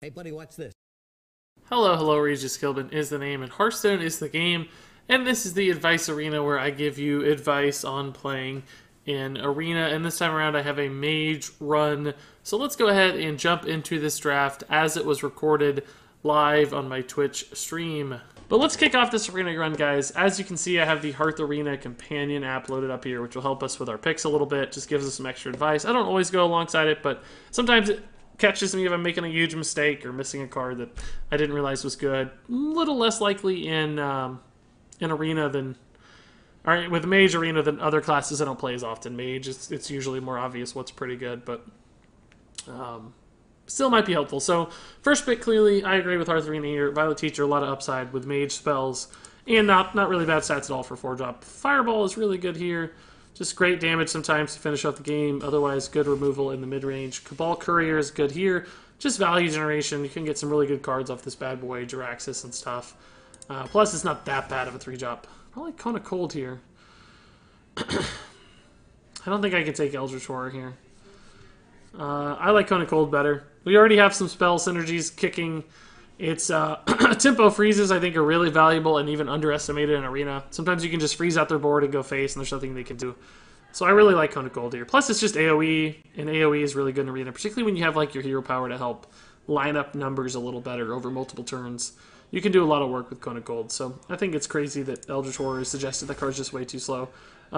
Hey, buddy, watch this. Hello, hello, Regis Kilbin is the name, and Hearthstone is the game, and this is the advice arena where I give you advice on playing in arena, and this time around I have a Mage run. So let's go ahead and jump into this draft as it was recorded live on my Twitch stream. But let's kick off this arena run, guys. As you can see, I have the Hearth Arena companion app loaded up here, which will help us with our picks a little bit, just gives us some extra advice. I don't always go alongside it, but sometimes it catches me if I'm making a huge mistake or missing a card that I didn't realize was good. A little less likely in arena than, all right, with Mage arena than other classes I don't play as often. Mage, it's usually more obvious what's pretty good, but still might be helpful. So first pick, clearly, I agree with Hearth Arena here. Violet Teacher, a lot of upside with Mage spells, and not really bad stats at all for 4-drop. Fireball is really good here. Just great damage sometimes to finish off the game. Otherwise, good removal in the mid-range. Cabal Courier is good here. Just value generation. You can get some really good cards off this bad boy, Jiraxis and stuff. Plus, it's not that bad of a 3-drop. Probably kind of cold here. I don't think I can take Eldritch Horror here. I like Cone of Cold better. We already have some spell synergies kicking. It's tempo freezes, I think, are really valuable and even underestimated in Arena. Sometimes you can just freeze out their board and go face, and there's nothing they can do. So I really like Cone of Cold here. Plus, it's just AoE, and AoE is really good in Arena, particularly when you have like your hero power to help line up numbers a little better over multiple turns. You can do a lot of work with Cone of Cold. So I think it's crazy that Eldritch Horror is suggested. That card's just way too slow.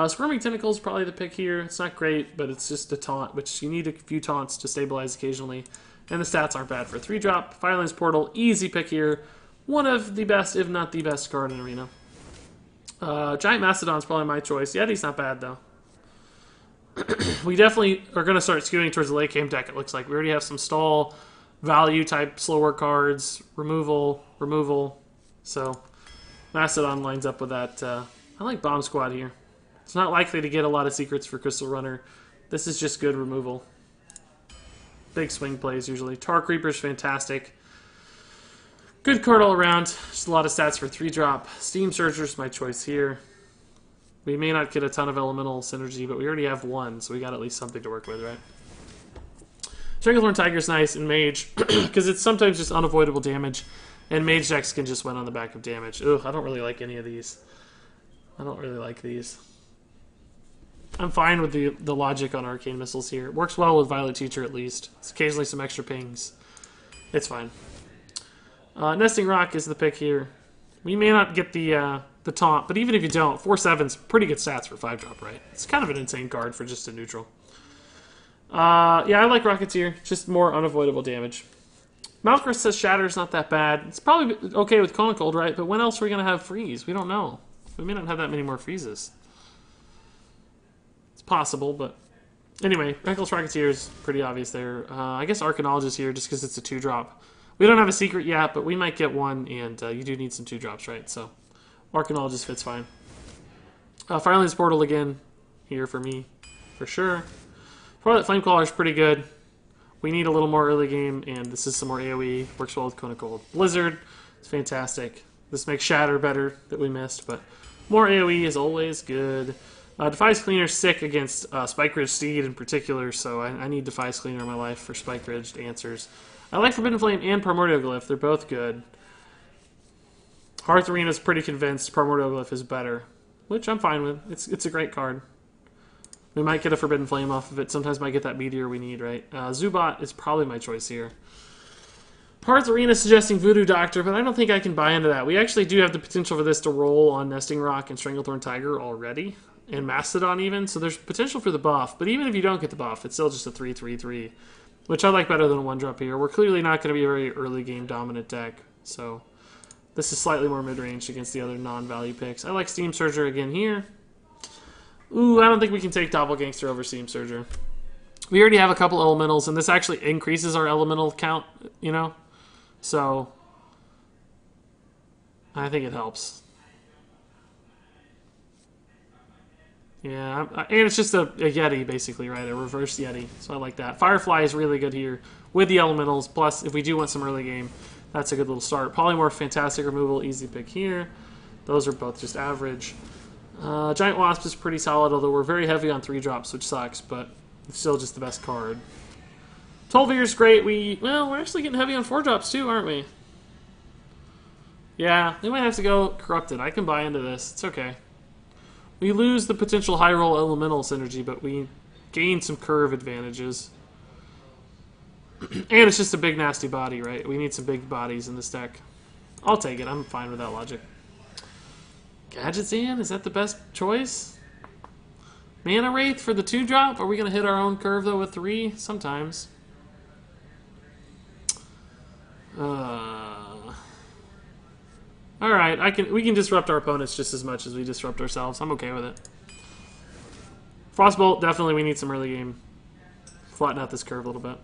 Squirming Tentacle is probably the pick here. It's not great, but it's just a taunt, which you need a few taunts to stabilize occasionally. And the stats aren't bad for a 3-drop. Firelands Portal, easy pick here. One of the best, if not the best card in Arena. Giant Mastodon's probably my choice. Yeti's not bad, though. We definitely are going to start skewing towards the late game deck, it looks like. We already have some stall, value type, slower cards, removal. So, Mastodon lines up with that. I like Bomb Squad here. It's not likely to get a lot of secrets for Crystal Runner. This is just good removal. Big swing plays usually. Tar Creeper's fantastic. Good card all around. Just a lot of stats for 3-drop. Steam Surger's my choice here. We may not get a ton of elemental synergy, but we already have one, so we got at least something to work with, right? Stranglethorn Tiger's nice in Mage, because it's sometimes just unavoidable damage, and Mage decks can just win on the back of damage. Ugh, I don't really like any of these. I don't really like these. I'm fine with the logic on Arcane Missiles here. It works well with Violet Teacher, at least. It's occasionally some extra pings. It's fine. Nesting Rock is the pick here. We may not get the taunt, but even if you don't, 4/7's pretty good stats for 5-drop, right? It's kind of an insane card for just a neutral. Yeah, I like Rocketeer. Just more unavoidable damage. Malchus says Shatter's not that bad. It's probably okay with Cone of Cold, right? But when else are we going to have Freeze? We don't know. We may not have that many more freezes. Possible, but anyway, Reckless Rocketeer is pretty obvious there. I guess Arcanologist here just because it's a 2-drop. We don't have a secret yet, but we might get one, and you do need some 2-drops, right? So Arcanologist fits fine. Firelands Portal again here for me, for sure. Twilight Flamecaller is pretty good. We need a little more early game, and this is some more AoE. Works well with Cone of Cold. Blizzard is fantastic. This makes Shatter better that we missed, but more AoE is always good. Defiance Cleaner's sick against Spike Ridge Steed in particular, so I need Defiance Cleaner in my life for Spike Ridge answers. I like Forbidden Flame and Primordial Glyph. They're both good. Hearth Arena's pretty convinced Primordial Glyph is better, which I'm fine with. It's a great card. We might get a Forbidden Flame off of it. Sometimes might get that Meteor we need, right? Zubat is probably my choice here. Hearth Arena suggesting Voodoo Doctor, but I don't think I can buy into that. We actually do have the potential for this to roll on Nesting Rock and Stranglethorn Tiger already. And Mastodon even, so there's potential for the buff. But even if you don't get the buff, it's still just a 3/3/3, which I like better than a 1-drop here. We're clearly not going to be a very early game dominant deck, so this is slightly more mid-range against the other non-value picks. I like Steam Surger again here. Ooh, I don't think we can take Doppelgangster over Steam Surger. We already have a couple elementals, and this actually increases our elemental count, you know? So I think it helps. Yeah, and it's just a Yeti, basically, right? A reverse Yeti, so I like that. Firefly is really good here with the elementals, plus if we do want some early game, that's a good little start. Polymorph, fantastic removal, easy pick here. Those are both just average. Giant Wasp is pretty solid, although we're very heavy on 3-drops, which sucks, but it's still just the best card. 12 years great. Well, we're actually getting heavy on 4-drops too, aren't we? Yeah, they might have to go corrupted. I can buy into this. It's okay. We lose the potential high roll elemental synergy, but we gain some curve advantages. And it's just a big nasty body, right? We need some big bodies in this deck. I'll take it. I'm fine with that logic. Gadget Zan, is that the best choice? Mana Wraith for the 2-drop? Are we going to hit our own curve, though, with 3? Sometimes. Alright, we can disrupt our opponents just as much as we disrupt ourselves. I'm okay with it. Frostbolt, definitely we need some early game. Flatten out this curve a little bit.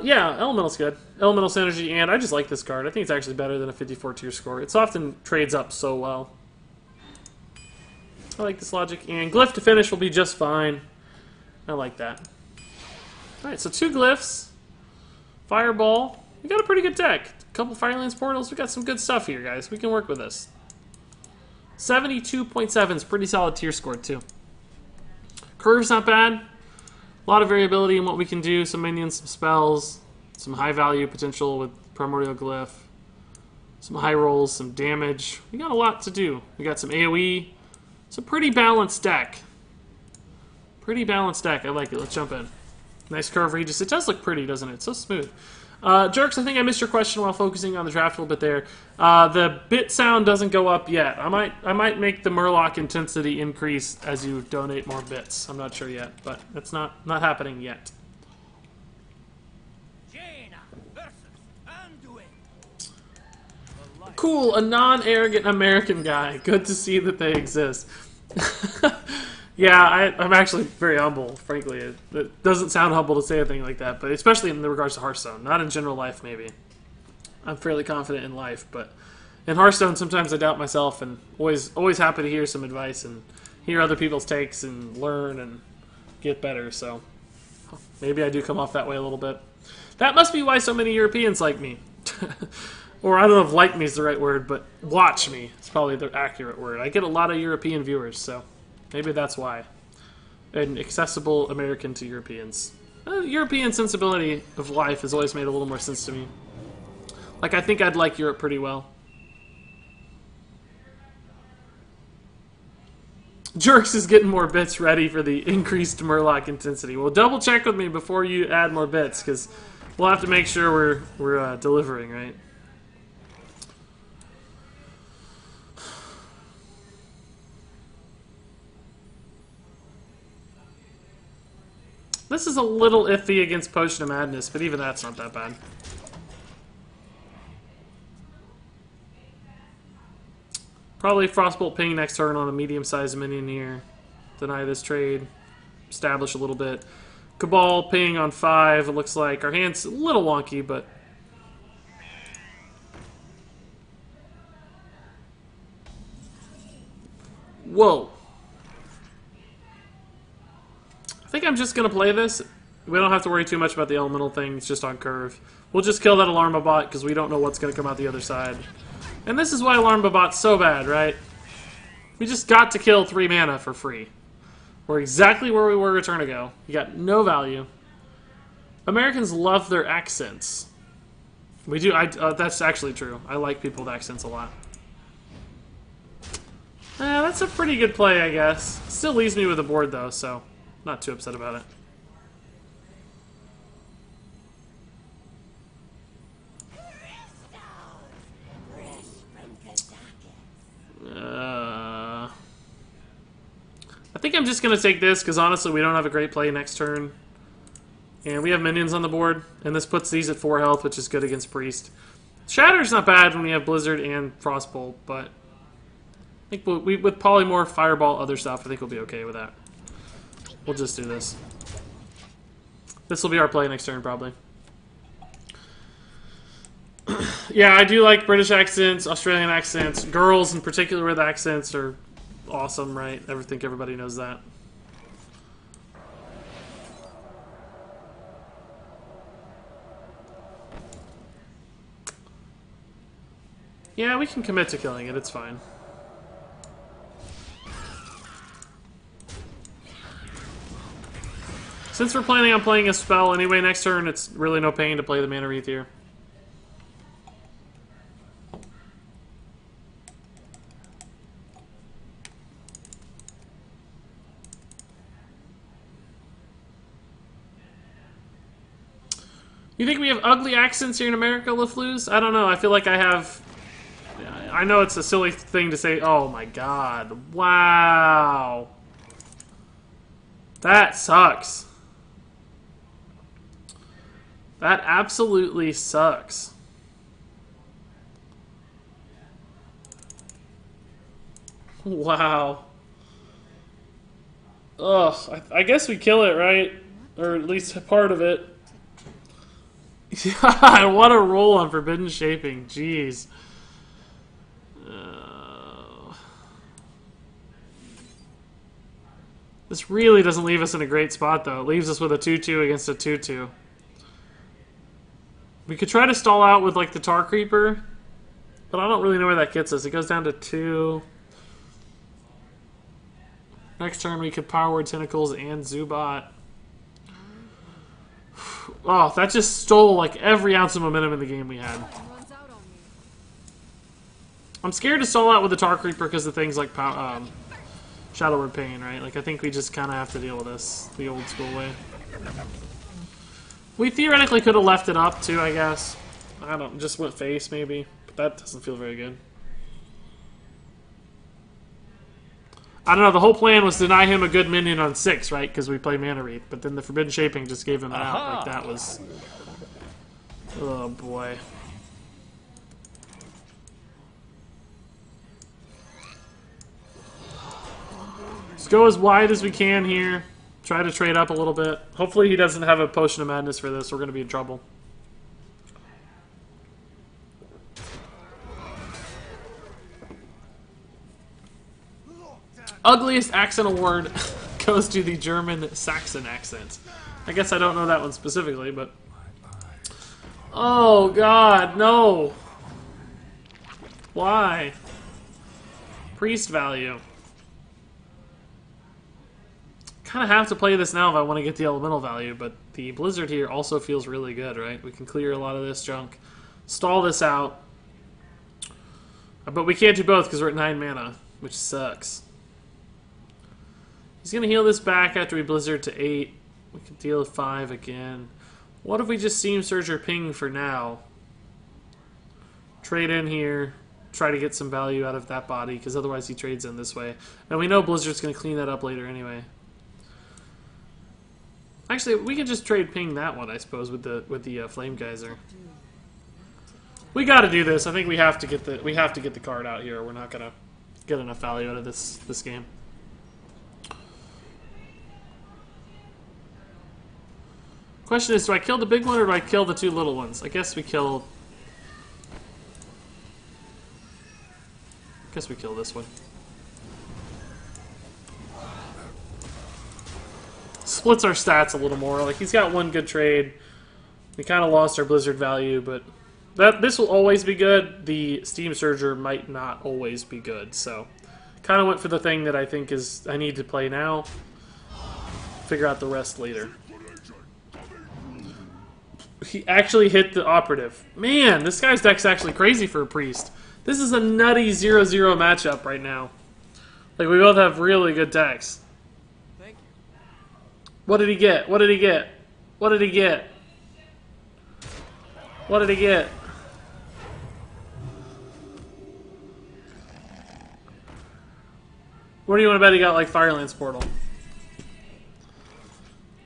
Yeah, Elemental's good. Elemental Synergy, and I just like this card. I think it's actually better than a 54 tier score. It's often trades up so well. I like this logic, and Glyph to finish will be just fine. I like that. Alright, so 2 Glyphs. Fireball. We got a pretty good deck. A couple Firelands Portals. We got some good stuff here, guys. We can work with this. 72.7 is pretty solid tier score, too. Curve's not bad. A lot of variability in what we can do. Some minions, some spells, some high value potential with Primordial Glyph, some high rolls, some damage. We got a lot to do. We got some AoE. It's a pretty balanced deck. Pretty balanced deck. I like it. Let's jump in. Nice curve Regis. It does look pretty, doesn't it? It's so smooth. Jerks, I think I missed your question while focusing on the draft a little bit there. The bit sound doesn't go up yet. I might make the Murloc intensity increase as you donate more bits. I'm not sure yet, but it's not happening yet. Cool, a non-arrogant American guy. Good to see that they exist. Yeah, I'm actually very humble, frankly. It doesn't sound humble to say a thing like that, but especially in regards to Hearthstone. Not in general life, maybe. I'm fairly confident in life, but in Hearthstone, sometimes I doubt myself, and always happy to hear some advice and hear other people's takes and learn and get better, so maybe I do come off that way a little bit. That must be why so many Europeans like me. Or I don't know if like me is the right word, but watch me. It's probably the accurate word. I get a lot of European viewers, so maybe that's why. An accessible American to Europeans. European sensibility of life has always made a little more sense to me. Like, I think I'd like Europe pretty well. Jerks is getting more bits ready for the increased Murloc intensity. Well, double check with me before you add more bits, because we'll have to make sure we're delivering, right? This is a little iffy against Potion of Madness, but even that's not that bad. Probably Frostbolt ping next turn on a medium-sized minion here. Deny this trade. Establish a little bit. Cabal ping on 5. It looks like our hand's a little wonky, but... Whoa. I think I'm just going to play this. We don't have to worry too much about the elemental thing. It's just on curve. We'll just kill that Alarma bot because we don't know what's going to come out the other side. And this is why Alarma bot's so bad, right? We just got to kill 3 mana for free. We're exactly where we were a turn ago. You got no value. Americans love their accents. We do. That's actually true. I like people with accents a lot. That's a pretty good play, I guess. Still leaves me with a board, though, so not too upset about it. I think I'm just going to take this, because honestly we don't have a great play next turn. And we have minions on the board, and this puts these at 4 health, which is good against Priest. Shatter's not bad when we have Blizzard and Frostbolt, but I think with Polymorph, Fireball, other stuff, I think we'll be okay with that. We'll just do this. This will be our play next turn, probably. Yeah, I do like British accents, Australian accents. Girls, in particular, with accents are awesome, right? I think everybody knows that. Yeah, we can commit to killing it. It's fine. Since we're planning on playing a spell anyway next turn, it's really no pain to play the Mana Wreath here. You think we have ugly accents here in America, LaFleur? I don't know. I feel like I have... I know it's a silly thing to say. Oh my god. Wow. That sucks. That absolutely sucks. Wow. Ugh. I guess we kill it, right? Or at least a part of it. God, what a roll on Forbidden Shaping. Jeez. This really doesn't leave us in a great spot, though. It leaves us with a 2-2 against a 2-2. We could try to stall out with, like, the Tar Creeper, but I don't really know where that gets us. It goes down to 2. Next turn, we could Power Word Tentacles and Zubat. Oh, that just stole, like, every ounce of momentum in the game we had. I'm scared to stall out with the Tar Creeper because of things like Shadow Word Pain, right? Like, I think we just kind of have to deal with this the old school way. We theoretically could have left it up, too, I guess. I don't, just went face, maybe. But that doesn't feel very good. I don't know, the whole plan was to deny him a good minion on 6, right? Because we play Mana Wreath. But then the Forbidden Shaping just gave him out. Like, that was... Oh, boy. Let's go as wide as we can here. Try to trade up a little bit. Hopefully he doesn't have a Potion of Madness for this. We're going to be in trouble. Ugliest accent award goes to the German Saxon accent. I guess I don't know that one specifically, but... Oh, God, no. Why? Priest value. Kind of have to play this now if I want to get the elemental value, but the Blizzard here also feels really good, right? We can clear a lot of this junk. Stall this out. But we can't do both because we're at 9 mana, which sucks. He's going to heal this back after we Blizzard to 8. We can deal 5 again. What if we just Steam Surge or Ping for now? Trade in here. Try to get some value out of that body, because otherwise he trades in this way. And we know Blizzard's going to clean that up later anyway. Actually, we can just trade Ping that one, I suppose, with the Flame Geyser. We got to do this. I think we have to get the card out here. We're not going to get enough value out of this game. Question is, do I kill the big one or do I kill the 2 little ones? I guess we kill... this one. Splits our stats a little more. Like, he's got one good trade. We kind of lost our Blizzard value, but this will always be good. The Steam Surger might not always be good, so kind of went for the thing that I think is I need to play now. Figure out the rest later. He actually hit the operative. Man, this guy's deck's actually crazy for a priest. This is a nutty 0-0 matchup right now. Like, we both have really good decks. Thank you. What did he get? What did he get? What did he get? What did he get? What do you want to bet he got, like, Firelance Portal?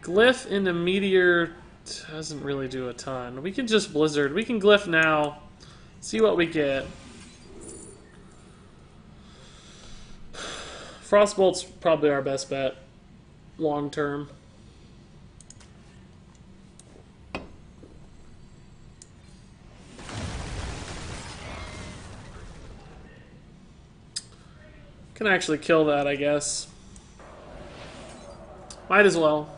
Glyph into Meteor doesn't really do a ton. We can just Blizzard. We can Glyph now. See what we get. Frostbolt's probably our best bet. Long term. Can actually kill that, I guess. Might as well.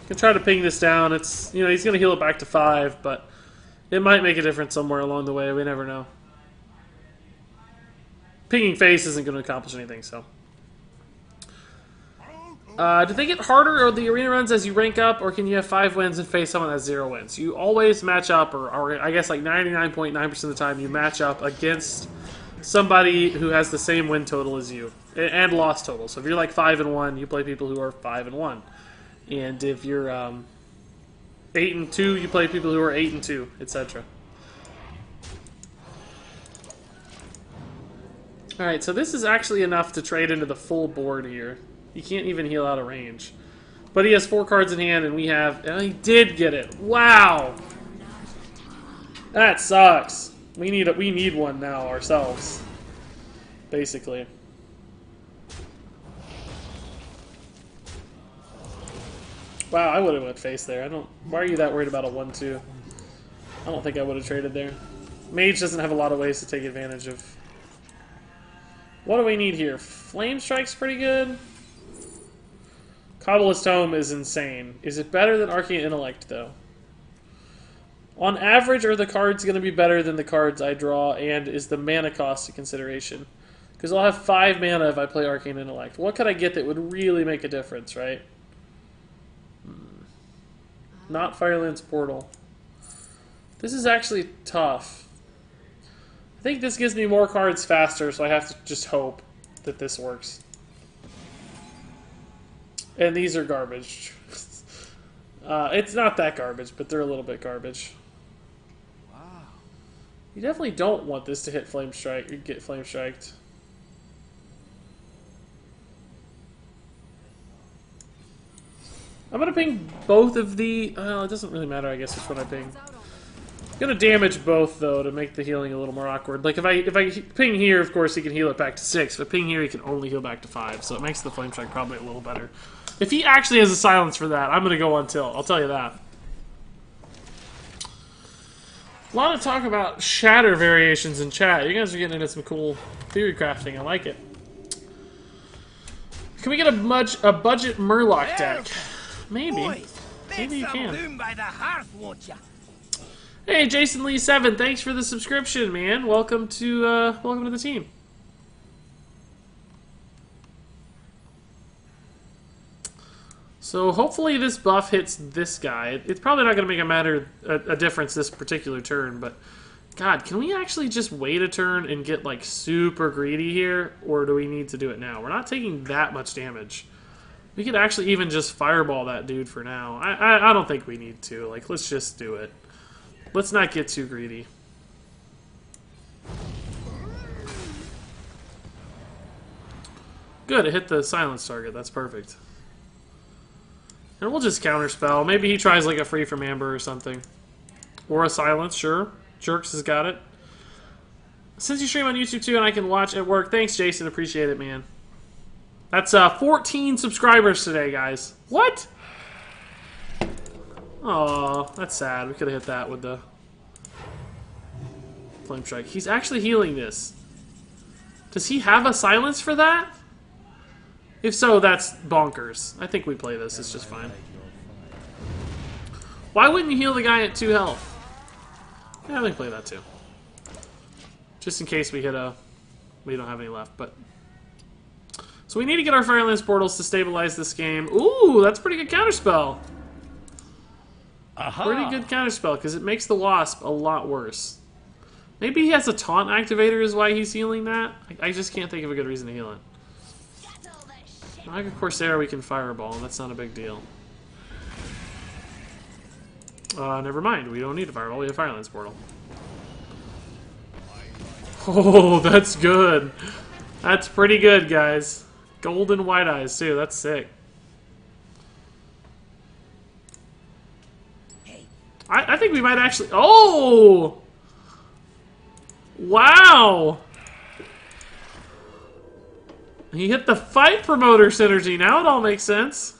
Can try to ping this down. It's, you know, he's going to heal it back to 5, but it might make a difference somewhere along the way. We never know. Pinging face isn't going to accomplish anything, so. Do they get harder or the arena runs as you rank up, or can you have 5 wins and face someone that has 0 wins? You always match up, or I guess like 99.9% of the time you match up against somebody who has the same win total as you and loss total. So if you're like 5-1, you play people who are 5-1, and if you're 8-2, you play people who are 8-2, etc. All right, so this is actually enough to trade into the full board here. He can't even heal out of range, but he has 4 cards in hand, and we have. And he did get it. Wow, that sucks. We need one now ourselves, basically. Wow, I would have went face there. Why are you that worried about a 1-2? I don't think I would have traded there. Mage doesn't have a lot of ways to take advantage of. What do we need here? Flame Strike's pretty good. Cobblest Tome is insane. Is it better than Arcane Intellect, though? On average, are the cards going to be better than the cards I draw, and is the mana cost a consideration? Because I'll have 5 mana if I play Arcane Intellect. What could I get that would really make a difference, right? Not Firelands Portal. This is actually tough. I think this gives me more cards faster, so I have to just hope that this works. And these are garbage. It's not that garbage, but they're a little bit garbage. Wow. You definitely don't want this to hit Flame Strike or get Flame Striked. I'm gonna ping both of the. It doesn't really matter, I guess, which one I ping. I'm gonna damage both though to make the healing a little more awkward. Like if I ping here, of course he can heal it back to 6. If I ping here, he can only heal back to 5. So it makes the Flame Strike probably a little better. If he actually has a silence for that, I'm gonna go on tilt. I'll tell you that. A lot of talk about shatter variations in chat. You guys are getting into some cool theory crafting. I like it. Can we get a budget Murloc deck? Maybe. Maybe you can. Hey, Jason Lee 7, thanks for the subscription, man. Welcome to the team. So hopefully this buff hits this guy. It's probably not going to make a difference this particular turn, but God, can we actually just wait a turn and get like super greedy here, or do we need to do it now? We're not taking that much damage. We could actually even just fireball that dude for now. I don't think we need to. Like, let's just do it. Let's not get too greedy. Good, it hit the silence target. That's perfect. And we'll just counterspell. Maybe he tries like a free from Amber or something. Or a silence, sure. Jerks has got it. Since you stream on YouTube too and I can watch at work, thanks Jason, appreciate it, man. That's 14 subscribers today, guys. What? Oh, that's sad. We could have hit that with the Flame Strike. He's actually healing this. Does he have a silence for that? If so, that's bonkers. I think we play this. It's just fine. Why wouldn't you heal the guy at 2 health? Yeah, I think play that too. Just in case we hit a... We don't have any left, but... So we need to get our Firelands portals to stabilize this game. Ooh, that's pretty good counterspell. Aha. Pretty good counterspell, because it makes the Wasp a lot worse. Maybe he has a taunt activator is why he's healing that. I just can't think of a good reason to heal it. Like a Corsair we can fireball, and that's not a big deal. Never mind. We don't need a fireball. We have Firelands portal. Oh, that's good. That's pretty good, guys. Golden white eyes, too. That's sick. I think we might actually... Oh! Wow! He hit the fight promoter synergy. Now it all makes sense.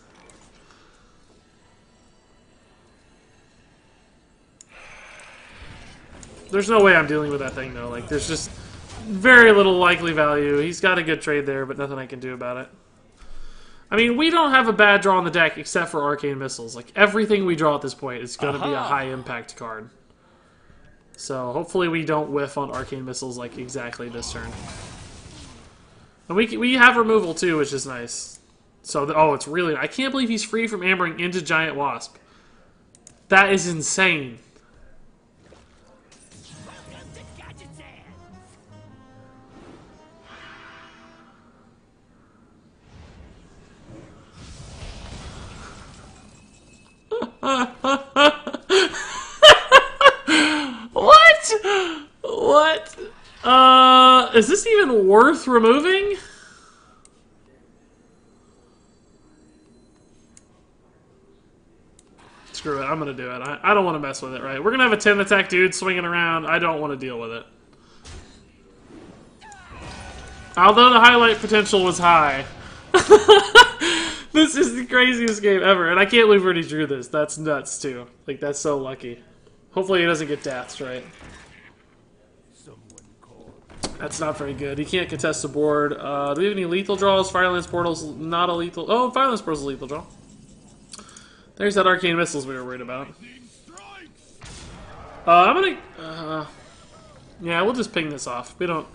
There's no way I'm dealing with that thing, though. Like, there's just very little likely value. He's got a good trade there, but nothing I can do about it. I mean, we don't have a bad draw on the deck except for Arcane Missiles. Like, everything we draw at this point is going to be a high-impact card. So, hopefully we don't whiff on Arcane Missiles, like, exactly this turn. And we have removal, too, which is nice. So, oh, it's really... I can't believe he's free from ambering into Giant Wasp. That is insane. What? What? Is this even worth removing? Screw it, I'm gonna do it. I don't want to mess with it, right? We're gonna have a 10 attack dude swinging around. I don't want to deal with it. Although the highlight potential was high. This is the craziest game ever, and I can't believe Rudy drew this. That's nuts, too. Like, that's so lucky. Hopefully he doesn't get deathed, right? That's not very good. He can't contest the board. Do we have any lethal draws? Firelance Portal's not a lethal... Oh, Firelance Portal's a lethal draw. There's that Arcane Missiles we were worried about. I'm gonna... yeah, we'll just ping this off. We don't...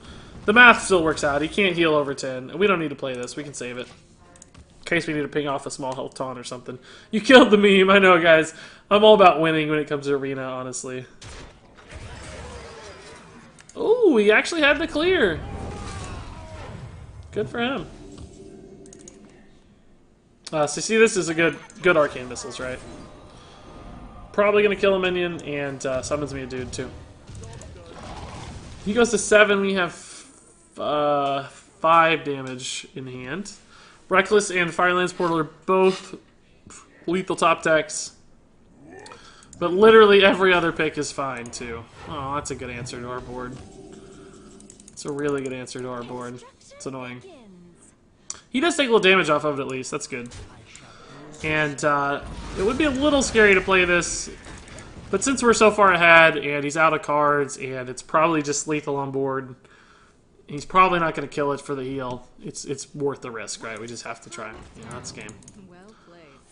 The math still works out. He can't heal over 10. We don't need to play this. We can save it. In case we need to ping off a small health taunt or something. You killed the meme. I know, guys. I'm all about winning when it comes to Arena, honestly. Oh, he actually had the clear. Good for him. So see, this is a good Arcane Missiles, right? Probably gonna kill a minion, and summons me a dude, too. He goes to 7, we have 5 damage in hand. Reckless and Firelance Portal are both lethal top decks. But literally every other pick is fine, too. Oh, that's a good answer to our board. It's a really good answer to our board. It's annoying. He does take a little damage off of it, at least. That's good. And it would be a little scary to play this. But since we're so far ahead, and he's out of cards, and it's probably just lethal on board, he's probably not going to kill it for the heal. It's worth the risk, right? We just have to try. You know, that's game.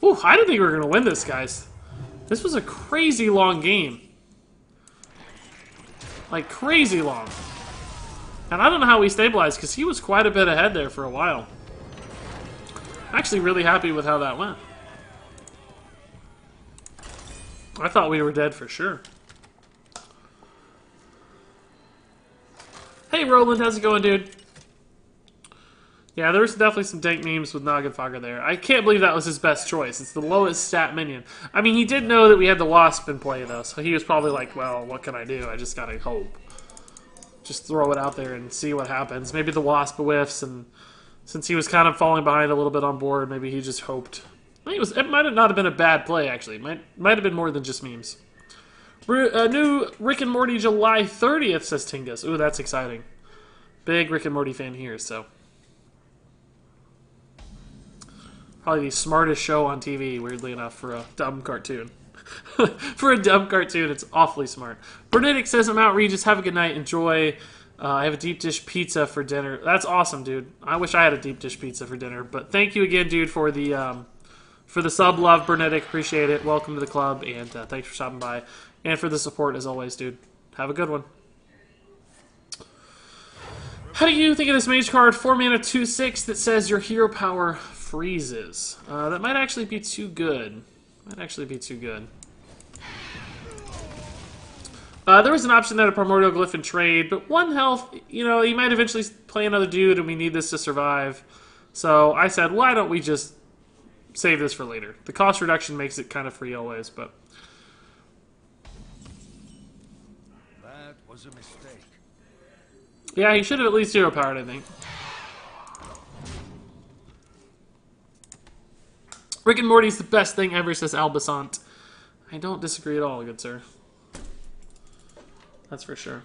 Ooh, I didn't think we were going to win this, guys. This was a crazy long game. Like, crazy long. And I don't know how we stabilized, because he was quite a bit ahead there for a while. I'm actually really happy with how that went. I thought we were dead for sure. Hey, Roland, how's it going, dude? Yeah, there was definitely some dank memes with Naganfogger there. I can't believe that was his best choice. It's the lowest stat minion. I mean, he did know that we had the Wasp in play, though, so he was probably like, well, what can I do? I just gotta hope. Just throw it out there and see what happens. Maybe the Wasp whiffs, and since he was kind of falling behind a little bit on board, maybe he just hoped. I think it might not have been a bad play, actually. Might have been more than just memes. New Rick and Morty July 30th, says Tingus. Ooh, that's exciting. Big Rick and Morty fan here, so... Probably the smartest show on TV, weirdly enough, for a dumb cartoon. For a dumb cartoon, it's awfully smart. Bernadic says, I'm out, Regis. Have a good night. Enjoy. I have a deep dish pizza for dinner. That's awesome, dude. I wish I had a deep dish pizza for dinner. But thank you again, dude, for the sub love, Bernadic. Appreciate it. Welcome to the club, and thanks for stopping by. And for the support, as always, dude. Have a good one. How do you think of this Mage card? 4 mana, 2/6 that says your hero power freezes. That might actually be too good. Might actually be too good. There was an option that a Primordial Glyph in trade, but 1 health, you know, he might eventually play another dude, and we need this to survive. So I said, why don't we just save this for later? The cost reduction makes it kind of free always, but... That was a mistake. Yeah, he should have at least hero powered, I think. Rick and Morty's the best thing ever, says Albasant. I don't disagree at all, good sir. That's for sure.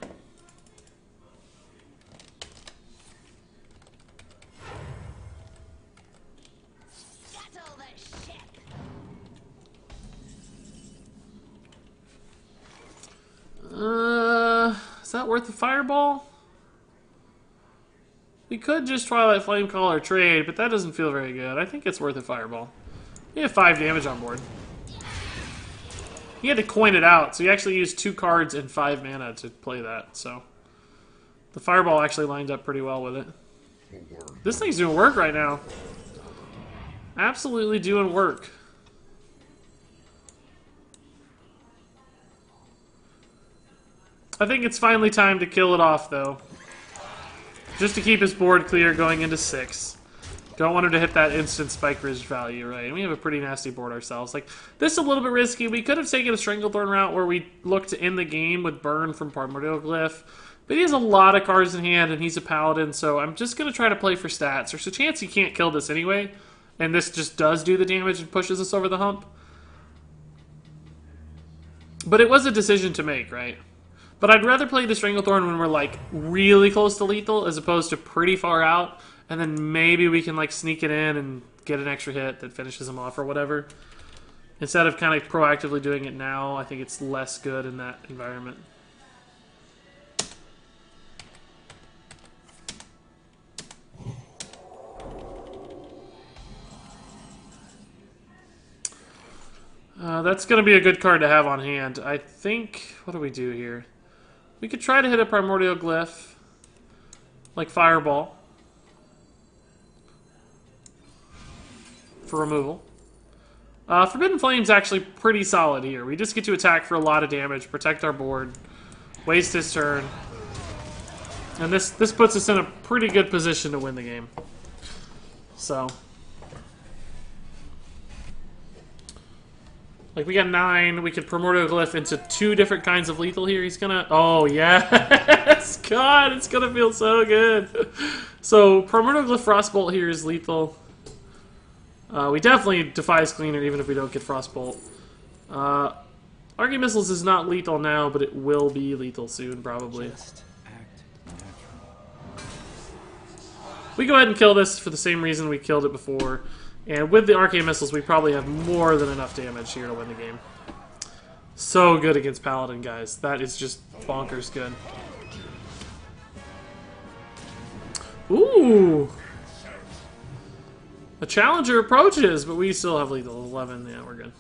Is that worth the fireball? We could just Twilight Flamecaller trade, but that doesn't feel very good. I think it's worth a fireball. We have 5 damage on board. He had to coin it out, so he actually used 2 cards and 5 mana to play that, so... The fireball actually lined up pretty well with it. This thing's doing work right now. Absolutely doing work. I think it's finally time to kill it off, though. Just to keep his board clear going into 6. Don't want him to hit that instant Spike Ridge value, right? And we have a pretty nasty board ourselves. Like, this is a little bit risky. We could have taken a Stranglethorn route where we look to end the game with Burn from Primordial Glyph. But he has a lot of cards in hand, and he's a Paladin, so I'm just going to try to play for stats. There's a chance he can't kill this anyway, and this just does do the damage and pushes us over the hump. But it was a decision to make, right? But I'd rather play the Stranglethorn when we're, like, really close to lethal as opposed to pretty far out. And then maybe we can, like, sneak it in and get an extra hit that finishes him off or whatever. Instead of kind of proactively doing it now, I think it's less good in that environment. That's going to be a good card to have on hand. I think... What do we do here? We could try to hit a Primordial Glyph, like Fireball, for removal. Forbidden Flame's actually pretty solid here. We just get to attack for a lot of damage, protect our board, waste his turn. And this puts us in a pretty good position to win the game. So... Like, we got 9. We could Primordial Glyph into 2 different kinds of lethal here. He's gonna... Oh, yes! God, it's gonna feel so good. So, Primordial Glyph Frostbolt here is lethal. We definitely Defies Cleaner, even if we don't get Frostbolt. Arcane Missiles is not lethal now, but it will be lethal soon, probably. We go ahead and kill this for the same reason we killed it before. And with the Arcane Missiles, we probably have more than enough damage here to win the game. So good against Paladin, guys. That is just bonkers good. Ooh! A challenger approaches, but we still have lethal 11. Yeah, we're good.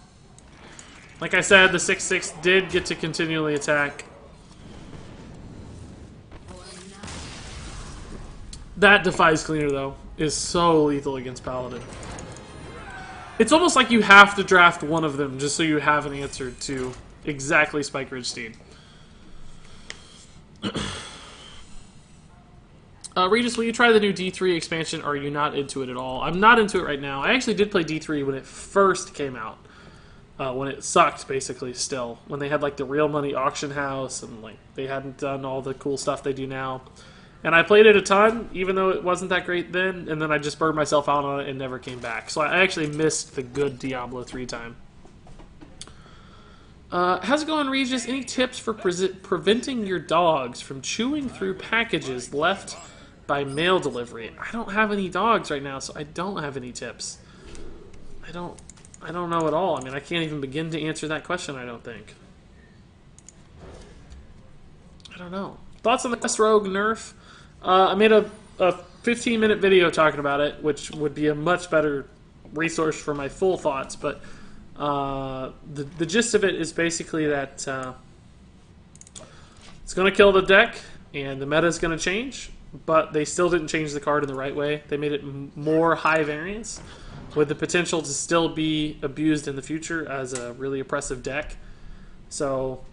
Like I said, the 6/6 did get to continually attack. That Defies Cleaner, though, is so lethal against Paladin. It's almost like you have to draft one of them just so you have an answer to exactly Spike Ridge Steed. Regis, will you try the new D3 expansion, or are you not into it at all? I'm not into it right now. I actually did play D3 when it first came out. When it sucked, basically, still. When they had, like, the real money auction house, and, like, they hadn't done all the cool stuff they do now. And I played it a ton, even though it wasn't that great then, and then I just burned myself out on it and never came back. So I actually missed the good Diablo 3 time. How's it going, Regis? Any tips for preventing your dogs from chewing through packages left by mail delivery? I don't have any dogs right now, so I don't have any tips. I don't know at all. I mean, I can't even begin to answer that question, I don't think. I don't know. Thoughts on the Quest Rogue nerf? I made a 15-minute video talking about it, which would be a much better resource for my full thoughts, but the gist of it is basically that it's going to kill the deck, and the meta is going to change, but they still didn't change the card in the right way. They made it more high variance, with the potential to still be abused in the future as a really oppressive deck. So...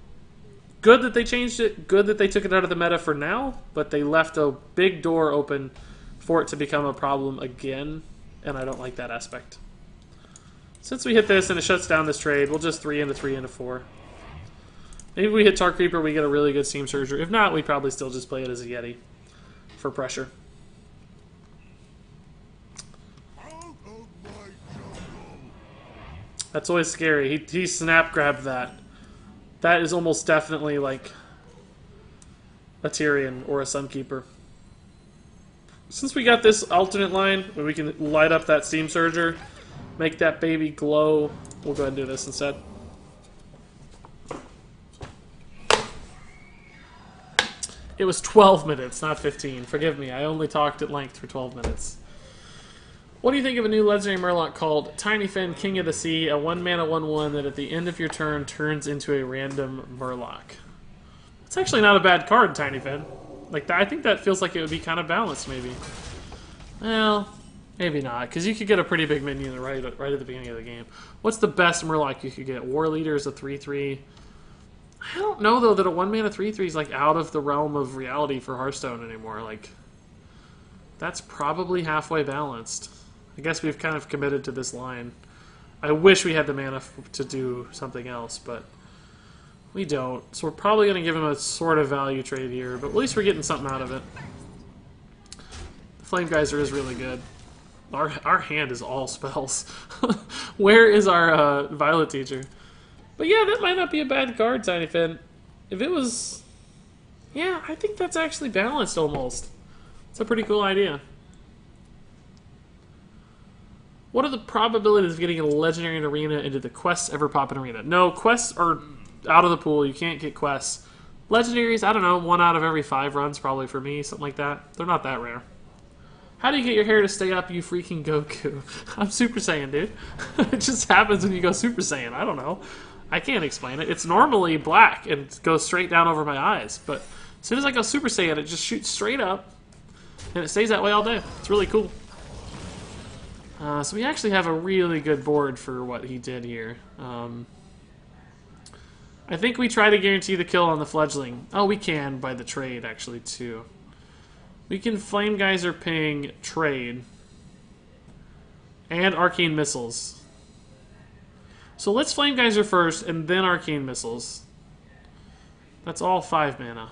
good that they changed it, good that they took it out of the meta for now, but they left a big door open for it to become a problem again, and I don't like that aspect. Since we hit this and it shuts down this trade, we'll just 3 into 3 into 4. Maybe we hit Tar Creeper, we get a really good Steam Surger. If not, we probably still just play it as a Yeti for pressure. That's always scary. He snap grabbed that. That is almost definitely like a Tyrion or a Sunkeeper. Since we got this alternate line where we can light up that Steam Surger, make that baby glow, we'll go ahead and do this instead. It was 12 minutes, not 15. Forgive me, I only talked at length for 12 minutes. What do you think of a new legendary Murloc called Tiny Fin, King of the Sea, a 1-mana 1/1 that at the end of your turn turns into a random Murloc? It's actually not a bad card, Tiny Fin. Like, I think that feels like it would be kind of balanced, maybe. Well, Maybe not, because you could get a pretty big minion right at the beginning of the game. What's the best Murloc you could get? War Leader is a 3/3. I don't know, though, that a 1-mana 3/3 is, like, out of the realm of reality for Hearthstone anymore. Like, that's probably halfway balanced. I guess we've kind of committed to this line. I wish we had the mana to do something else, but we don't. So we're probably going to give him a sort of value trade here, but at least we're getting something out of it. The Flame Geyser is really good. Our hand is all spells. Where is our Violet Teacher? But yeah, that might not be a bad card, Tiny Fin. If it was... Yeah, I think that's actually balanced almost. It's a pretty cool idea. What are the probabilities of getting a legendary in Arena and do the quests ever pop in Arena? No, quests are out of the pool. You can't get quests. Legendaries, I don't know, 1 out of every 5 runs probably for me, something like that. They're not that rare. How do you get your hair to stay up, you freaking Goku? I'm Super Saiyan, dude. It just happens when you go Super Saiyan. I don't know. I can't explain it. It's normally black and goes straight down over my eyes, but as soon as I go Super Saiyan, it just shoots straight up, and it stays that way all day. It's really cool. So we actually have a really good board for what he did here. I think we try to guarantee the kill on the Fledgling. Oh, we can by the trade, actually, too. We can Flame Geyser ping trade and Arcane Missiles. So let's Flame Geyser first and then Arcane Missiles. That's all 5 mana.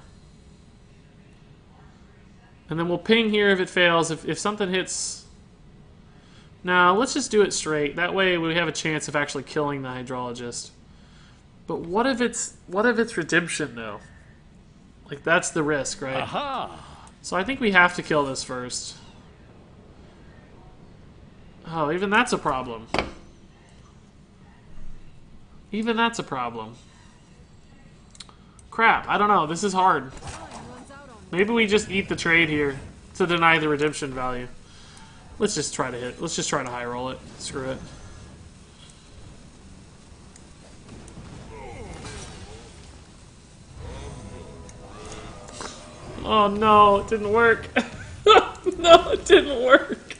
And then we'll ping here if it fails. If something hits... No, let's just do it straight. That way we have a chance of actually killing the Hydrologist. But what if it's Redemption, though? Like, that's the risk, right? Aha! So I think we have to kill this first. Oh, even that's a problem. Even that's a problem. Crap, I don't know. This is hard. Maybe we just eat the trade here to deny the redemption value. Let's just try to hit. Let's just try to high roll it. Screw it. Oh no, it didn't work. No, it didn't work.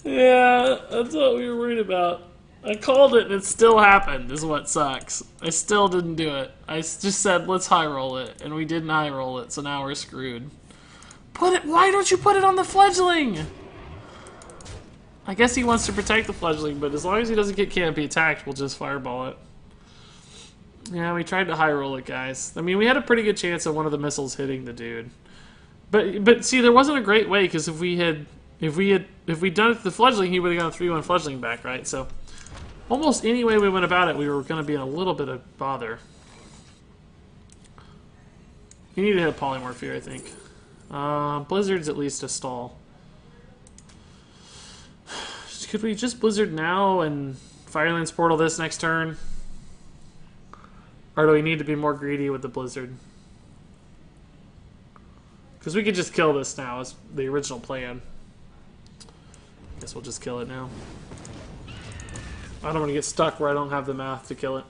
Yeah, that's what we were worried about. I called it and it still happened, is what sucks. I still didn't do it. I just said, let's high roll it, and we didn't high roll it, so now we're screwed. Why don't you put it on the Fledgling? I guess he wants to protect the Fledgling, but as long as he doesn't get can't be attacked, we'll just fireball it. Yeah, we tried to high roll it, guys. I mean, we had a pretty good chance of one of the missiles hitting the dude. But see, there wasn't a great way, because if we'd done it to the Fledgling, he would have got a 3-1 Fledgling back, right? So almost any way we went about it, we were going to be in a little bit of bother. You need to hit a Polymorph here, I think. Blizzard's at least a stall. Could we just Blizzard now and Firelands Portal this next turn? Or do we need to be more greedy with the Blizzard? Because we could just kill this now, as the original plan. Guess we'll just kill it now. I don't want to get stuck where I don't have the math to kill it.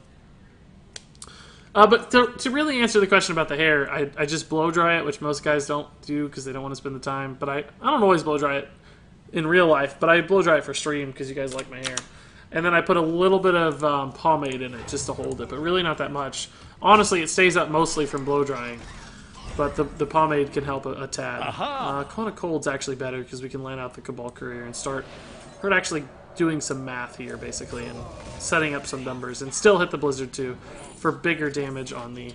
But to really answer the question about the hair, I just blow dry it, which most guys don't do because they don't want to spend the time. But I don't always blow dry it in real life, but I blow dry it for stream because you guys like my hair. And then I put a little bit of pomade in it just to hold it, but really not that much. Honestly, it stays up mostly from blow drying, but the pomade can help a tad. Cone of Cold's actually better because we can land out the Cabal Courier and start actually doing some math here, basically, and setting up some numbers, and still hit the Blizzard too for bigger damage on the...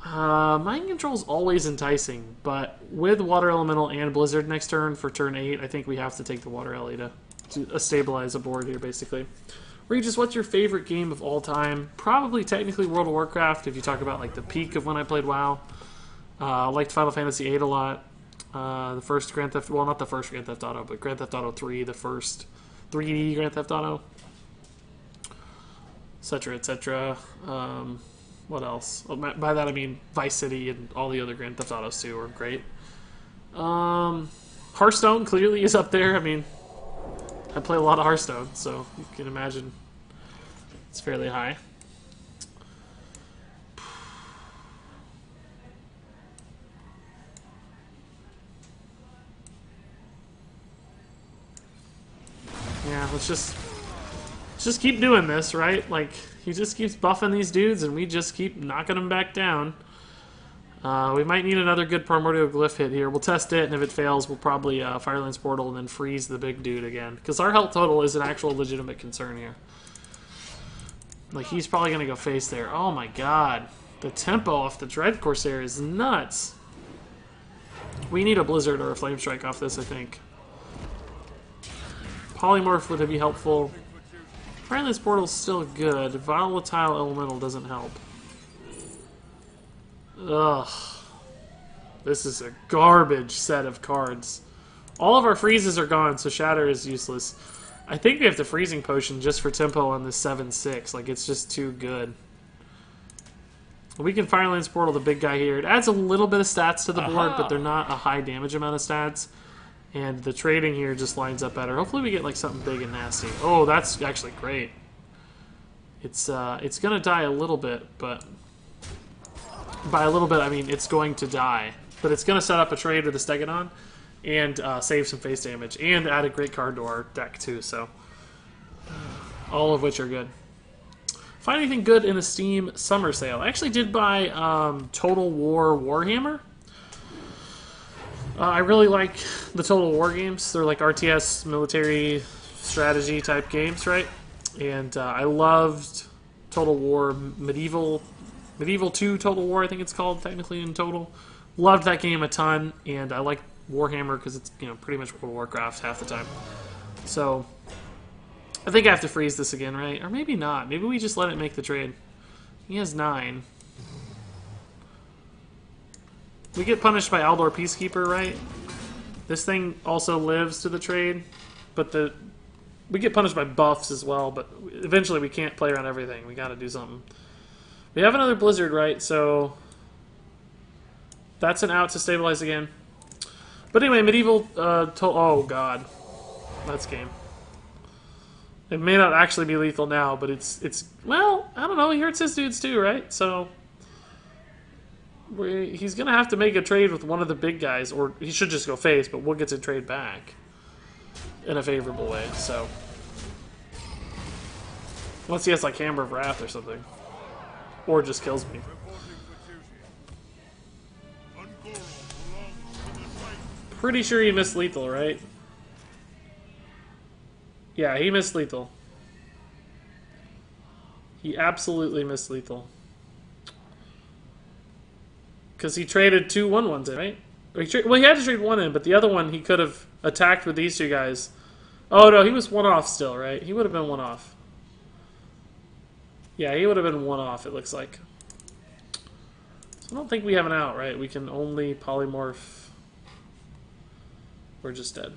Mind Control's always enticing, but with Water Elemental and Blizzard next turn for turn 8, I think we have to take the Water Ele to stabilize a board here, basically. Regis, what's your favorite game of all time? Probably technically World of Warcraft, if you talk about like the peak of when I played WoW. I liked Final Fantasy VIII a lot. The first Grand Theft... Well, not the first Grand Theft Auto, but Grand Theft Auto 3, the first 3D Grand Theft Auto. Etc., etc. What else? Well, by that I mean Vice City and all the other Grand Theft Autos too are great. Hearthstone clearly is up there. I mean, I play a lot of Hearthstone, so you can imagine it's fairly high. Let's just keep doing this, right? Like, he just keeps buffing these dudes, and we just keep knocking them back down. We might need another good Primordial Glyph hit here. We'll test it, and if it fails, we'll probably Firelands Portal and then freeze the big dude again. Because our health total is an actual legitimate concern here. Like, he's probably going to go face there. Oh my god. The tempo off the Dread Corsair is nuts. We need a Blizzard or a Flame Strike off this, I think. Polymorph would be helpful. Firelands Portal's still good. Volatile Elemental doesn't help. Ugh. This is a garbage set of cards. All of our freezes are gone, so Shatter is useless. I think we have the Freezing Potion just for tempo on this 7-6. Like, it's just too good. We can Firelands Portal the big guy here. It adds a little bit of stats to the board, but they're not a high damage amount of stats. And the trading here just lines up better. Hopefully we get like something big and nasty. Oh, that's actually great. It's gonna die a little bit, but by a little bit I mean it's going to die. But it's gonna set up a trade with the Stegodon and save some face damage and add a great card to our deck too. So all of which are good. Find anything good in a Steam summer sale? I actually did buy Total War Warhammer. I really like the Total War games. They're like RTS, military strategy type games, right? And I loved Total War Medieval 2 Total War, I think it's called technically in total. Loved that game a ton, and I like Warhammer because it's, you know, pretty much World of Warcraft half the time. So I think I have to freeze this again, right? Or maybe not. Maybe we just let it make the trade. He has 9. We get punished by Aldor Peacekeeper, right? This thing also lives to the trade, but we get punished by buffs as well, but eventually we can't play around everything. We gotta do something. We have another Blizzard, right? So that's an out to stabilize again. But anyway, Medieval, oh god. That's game. It may not actually be lethal now, but it's well, I don't know, he hurts his dudes too, right? So he's going to have to make a trade with one of the big guys, or he should just go face, but we'll get to trade back in a favorable way, so. Unless he has, like, Hammer of Wrath or something. Or just kills me. Pretty sure he missed lethal, right? Yeah, he missed lethal. He absolutely missed lethal. Because he traded 2 1/1s in, right? Well, he had to trade 1 in, but the other one he could have attacked with these 2 guys. Oh no, he was 1 off still, right? He would have been 1 off. Yeah, he would have been 1 off, it looks like. So I don't think we have an out, right? We can only polymorph. We're just dead.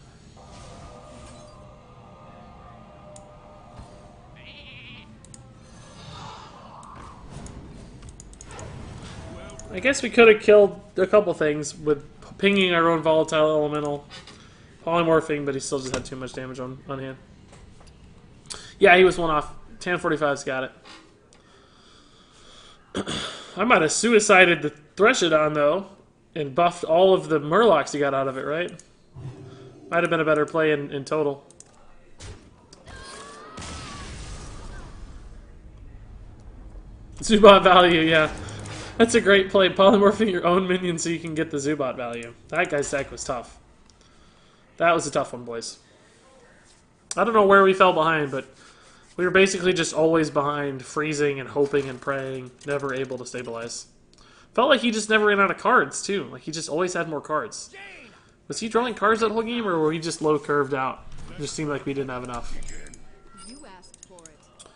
I guess we could have killed a couple things with pinging our own volatile elemental, polymorphing, but he still just had too much damage on hand. Yeah, he was 1 off. 1045's got it. I might have suicided the Threshodon, though, and buffed all of the Murlocs he got out of it, right? Might have been a better play in total. Zubat value, yeah. That's a great play. Polymorphing your own minion so you can get the Zubat value. That guy's deck was tough. That was a tough one, boys. I don't know where we fell behind, but we were basically just always behind, freezing and hoping and praying, never able to stabilize. Felt like he just never ran out of cards, too. Like, he just always had more cards. Was he drawing cards that whole game, or were we just low curved out? It just seemed like we didn't have enough. You asked for it.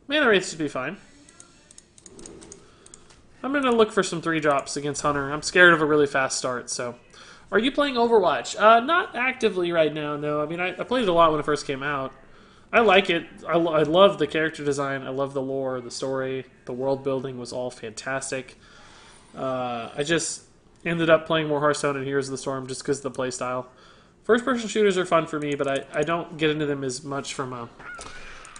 Mana rates should be fine. I'm going to look for some 3-drops against Hunter. I'm scared of a really fast start, so. Are you playing Overwatch? Not actively right now, no. I mean, I played it a lot when it first came out. I like it. I love the character design. I love the lore, the story. The world building was all fantastic. I just ended up playing more Hearthstone and Heroes of the Storm just because of the playstyle. First-person shooters are fun for me, but I don't get into them as much from a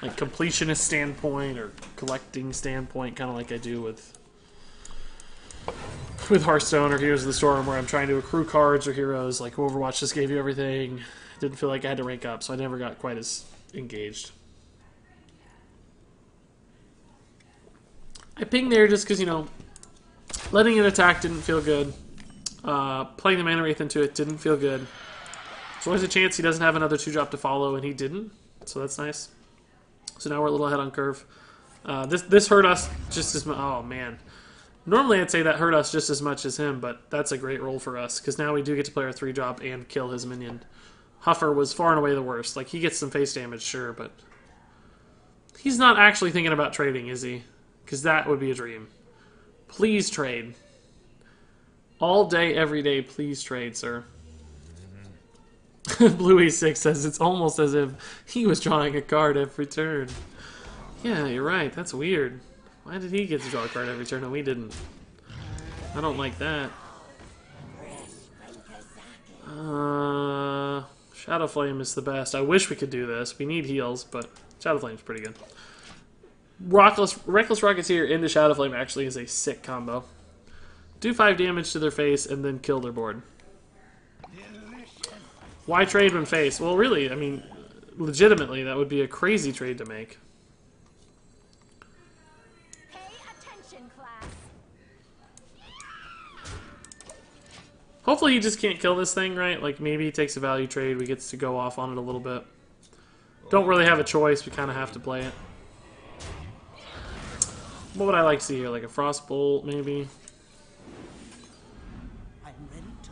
like completionist standpoint or collecting standpoint, kind of like I do with Hearthstone or Heroes of the Storm, where I'm trying to accrue cards or heroes. Like Overwatch just gave you everything. Didn't feel like I had to rank up, so I never got quite as engaged. I pinged there just because, you know, letting it attack didn't feel good. Playing the Mana Wraith into it didn't feel good. There's always a chance he doesn't have another 2-drop to follow, and he didn't. So that's nice. So now we're a little ahead on curve. This hurt us just as much. Oh, man. Normally I'd say that hurt us just as much as him, but that's a great roll for us, because now we do get to play our 3-drop and kill his minion. Huffer was far and away the worst. Like, he gets some face damage, sure, but he's not actually thinking about trading, is he? Because that would be a dream. Please trade. All day, every day, please trade, sir. Blue E6 says it's almost as if he was drawing a card every turn. Yeah, you're right. That's weird. Why did he get to draw a card every turn and we didn't? I don't like that. Shadow Flame is the best. I wish we could do this. We need heals, but Shadow Flame's pretty good. Reckless Rocketeer into Shadow Flame actually is a sick combo. Do 5 damage to their face and then kill their board. Why trade when face? Well, really, I mean, legitimately, that would be a crazy trade to make. Pay attention, class. Hopefully he just can't kill this thing, right? Like, maybe he takes a value trade, we get to go off on it a little bit. Don't really have a choice, we kind of have to play it. What would I like to see here? Like a Frostbolt, maybe? I'm ready to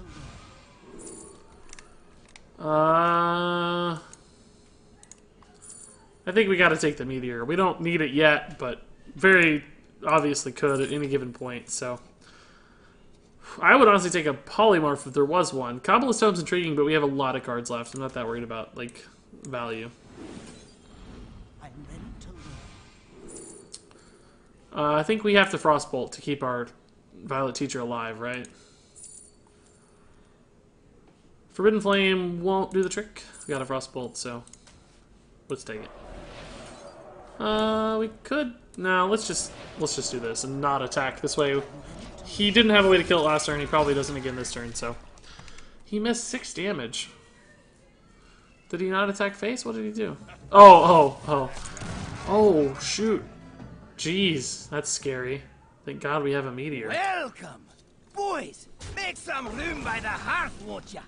I think we got to take the Meteor. We don't need it yet, but very obviously could at any given point, so... I would honestly take a Polymorph if there was one. Cobblestone's intriguing, but we have a lot of cards left. I'm not that worried about, like, value. I'm ready to I think we have to Frostbolt to keep our Violet Teacher alive, right? Forbidden Flame won't do the trick. We got a Frostbolt, so let's take it. We could... No, let's just do this and not attack. This way, he didn't have a way to kill it last turn. He probably doesn't again this turn, so... He missed 6 damage. Did he not attack face? What did he do? Oh, shoot. Jeez, that's scary. Thank God we have a Meteor. Welcome! Boys, make some room by the hearth, won't ya?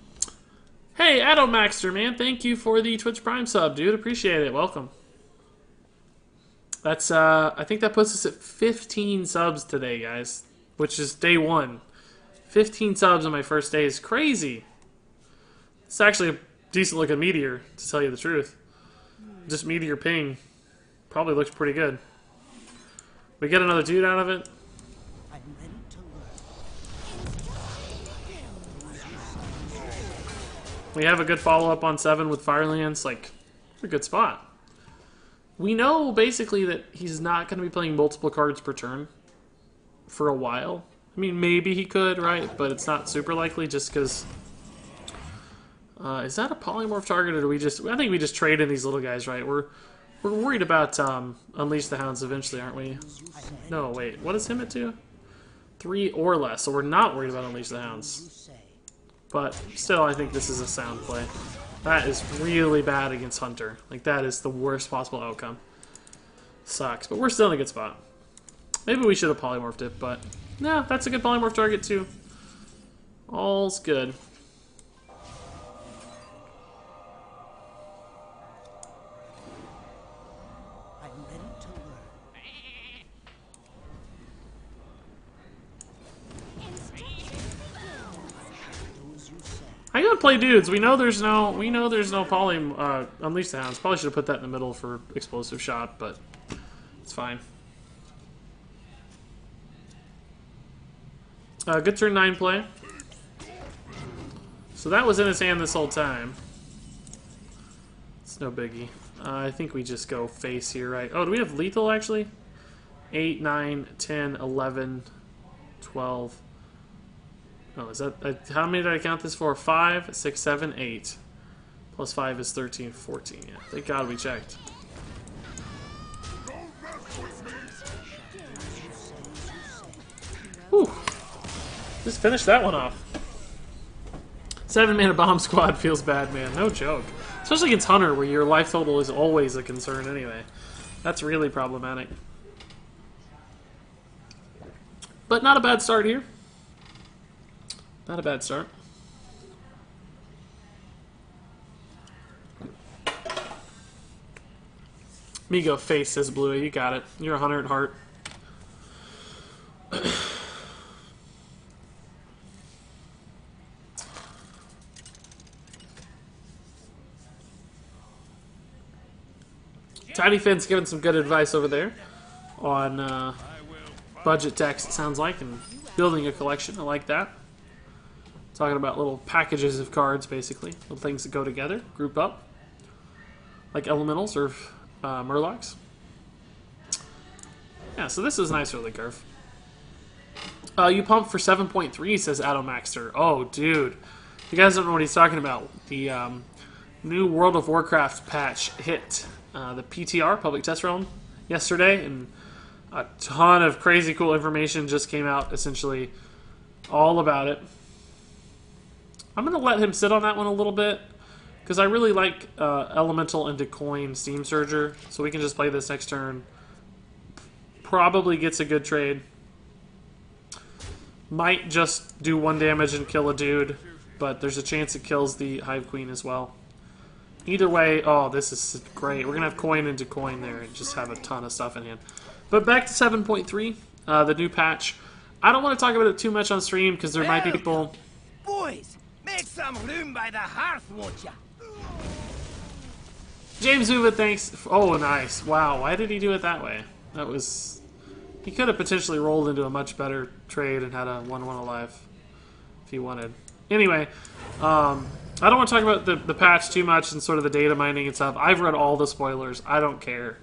Hey, Adomaxter, man. Thank you for the Twitch Prime sub, dude. Appreciate it. Welcome. That's, I think that puts us at 15 subs today, guys. Which is day 1. 15 subs on my first day is crazy. It's actually a decent looking Meteor, to tell you the truth. Just Meteor ping. Probably looks pretty good. We get another dude out of it. I'm ready to learn. We have a good follow-up on 7 with Firelands. Like, a good spot. We know, basically, that he's not going to be playing multiple cards per turn for a while. I mean, maybe he could, right? But it's not super likely just because... is that a Polymorph target, or do we just... I think we just trade in these little guys, right? We're worried about Unleash the Hounds eventually, aren't we? No, wait. What does him at 2? 3 or less, so we're not worried about Unleash the Hounds. But still, I think this is a sound play. That is really bad against Hunter. Like, that is the worst possible outcome. Sucks, but we're still in a good spot. Maybe we should have polymorphed it, but... No, that's a good polymorph target, too. All's good. I'm ready to learn. Those you say. I gotta play dudes. We know there's no poly Unleash the Hounds. Probably should have put that in the middle for explosive shot, but it's fine. Good turn 9 play. So that was in his hand this whole time. It's no biggie. I think we just go face here, right? Oh, do we have lethal actually? 8, 9, 10, 11, 12. Oh, is that... how many did I count this for? 5, 6, 7, 8. Plus 5 is 13, 14. Yeah, thank God we checked. Whew. Just finished that one off. 7-mana bomb squad feels bad, man. No joke. Especially against Hunter, where your life total is always a concern anyway. That's really problematic. But not a bad start here. Not a bad start. Migo face, says Bluey. You got it. You're a Hunter at heart. Tiny Finn's giving some good advice over there on budget decks, it sounds like, and building a collection. I like that. Talking about little packages of cards, basically. Little things that go together, group up. Like elementals or murlocs. Yeah, so this is nice early curve. You pumped for 7.3, says Atomaxter. Oh, dude. You guys don't know what he's talking about. The new World of Warcraft patch hit the PTR, Public Test Realm, yesterday, and a ton of crazy cool information just came out, essentially all about it. I'm going to let him sit on that one a little bit, because I really like Elemental into Coin Steam Surger, so we can just play this next turn. Probably gets a good trade. Might just do 1 damage and kill a dude, but there's a chance it kills the Hive Queen as well. Either way, oh, this is great. We're going to have Coin into Coin there and just have a ton of stuff in hand. But back to 7.3, the new patch. I don't want to talk about it too much on stream because there might be people... Boys, make some room by the hearth, won't ya? James Uva, thanks. Oh, nice. Wow, why did he do it that way? That was... He could have potentially rolled into a much better trade and had a 1-1 alive if he wanted. Anyway, I don't want to talk about the patch too much and sort of the data mining and stuff. I've read all the spoilers. I don't care.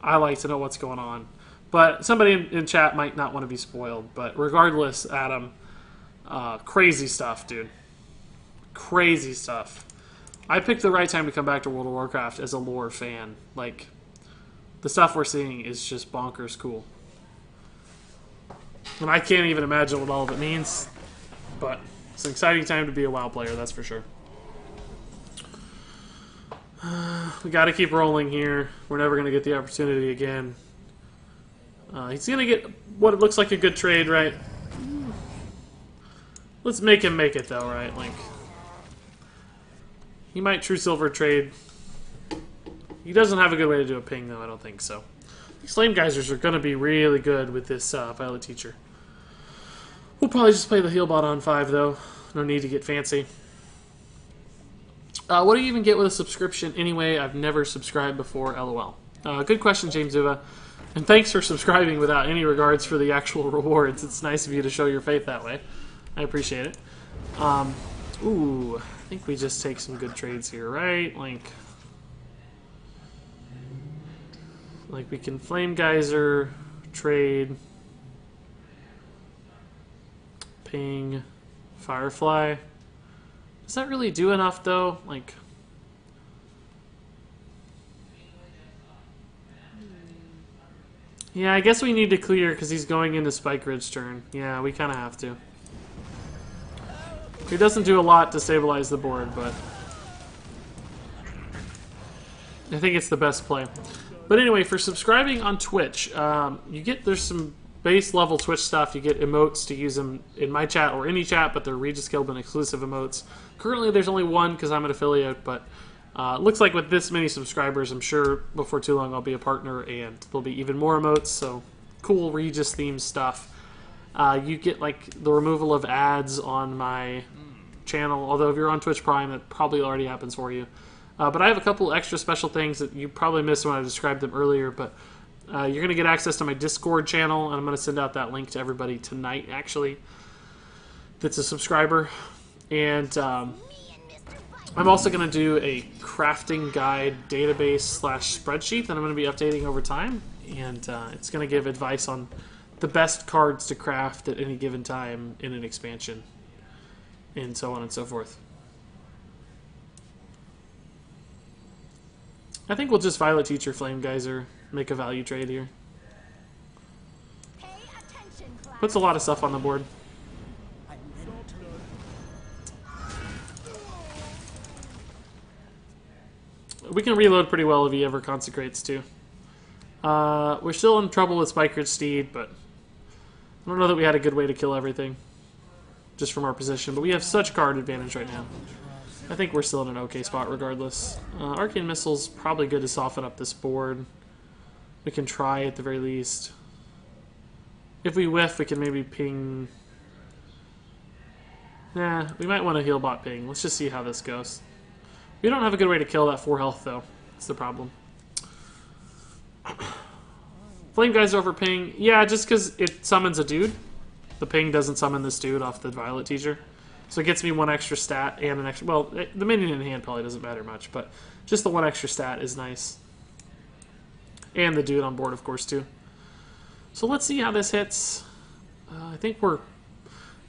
I like to know what's going on. But somebody in chat might not want to be spoiled. But regardless, Adam, crazy stuff, dude. Crazy stuff. I picked the right time to come back to World of Warcraft as a lore fan. Like, the stuff we're seeing is just bonkers cool. And I can't even imagine what all of it means. But it's an exciting time to be a WoW player, that's for sure. We got to keep rolling here. We're never going to get the opportunity again. He's going to get what it looks like a good trade, right? Let's make him make it, though, right? Like, he might True Silver trade. He doesn't have a good way to do a ping, though, I don't think so. These Flame Geysers are going to be really good with this Pilot Teacher. We'll probably just play the heal bot on 5, though. No need to get fancy. What do you even get with a subscription anyway? I've never subscribed before, LOL. Good question, James Uva. And thanks for subscribing without any regards for the actual rewards. It's nice of you to show your faith that way. I appreciate it. Ooh, I think we just take some good trades here, right? Like we can Flame Geyser, trade, ping, Firefly. Does that really do enough, though? Like, yeah, I guess we need to clear because he's going into Spike Ridge turn. Yeah, we kind of have to. He doesn't do a lot to stabilize the board, but I think it's the best play. But anyway, for subscribing on Twitch, there's some base level Twitch stuff. You get emotes to use them in my chat or any chat, but they're Regis Gilbin exclusive emotes. Currently, there's only one because I'm an affiliate, but looks like with this many subscribers, I'm sure before too long I'll be a partner and there'll be even more emotes. So cool Regis themed stuff. You get like the removal of ads on my channel, although if you're on Twitch Prime, it probably already happens for you. But I have a couple extra special things that you probably missed when I described them earlier, but you're going to get access to my Discord channel, and I'm going to send out that link to everybody tonight, actually, that's a subscriber. And I'm also going to do a crafting guide database / spreadsheet that I'm going to be updating over time, and it's going to give advice on the best cards to craft at any given time in an expansion, and so on and so forth. I think we'll just Violet Teacher, Flame Geyser, make a value trade here. Puts a lot of stuff on the board. We can reload pretty well if he ever consecrates too. We're still in trouble with Spikered Steed, but I don't know that we had a good way to kill everything just from our position. But we have such card advantage right now. I think we're still in an okay spot regardless. Arcane Missile's probably good to soften up this board. We can try at the very least. If we whiff, we can maybe ping... Nah, we might want to heal bot ping. Let's just see how this goes. We don't have a good way to kill that 4 health, though. That's the problem. Flame Geyser over ping. Yeah, just because it summons a dude. The ping doesn't summon this dude off the Violet Teacher. So it gets me 1 extra stat and an extra... Well, the minion in hand probably doesn't matter much, but just the 1 extra stat is nice. And the dude on board, of course, too. So let's see how this hits. I think we're...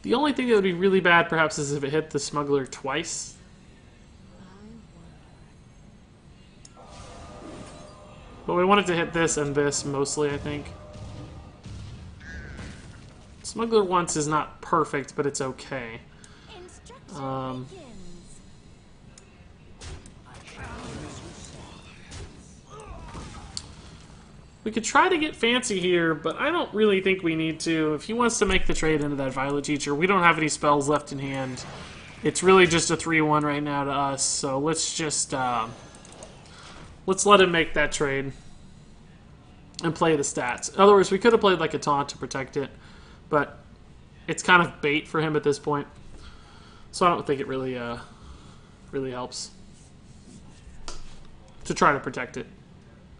The only thing that would be really bad, perhaps, is if it hit the Smuggler twice. But we want it to hit this and this, mostly, I think. Smuggler once is not perfect, but it's okay. We could try to get fancy here, but I don't really think we need to. If he wants to make the trade into that Violet Teacher, we don't have any spells left in hand. It's really just a 3-1 right now to us, so let's just... let's let him make that trade and play the stats. In other words, we could have played like a taunt to protect it, but it's kind of bait for him at this point. So I don't think it really really helps to try to protect it.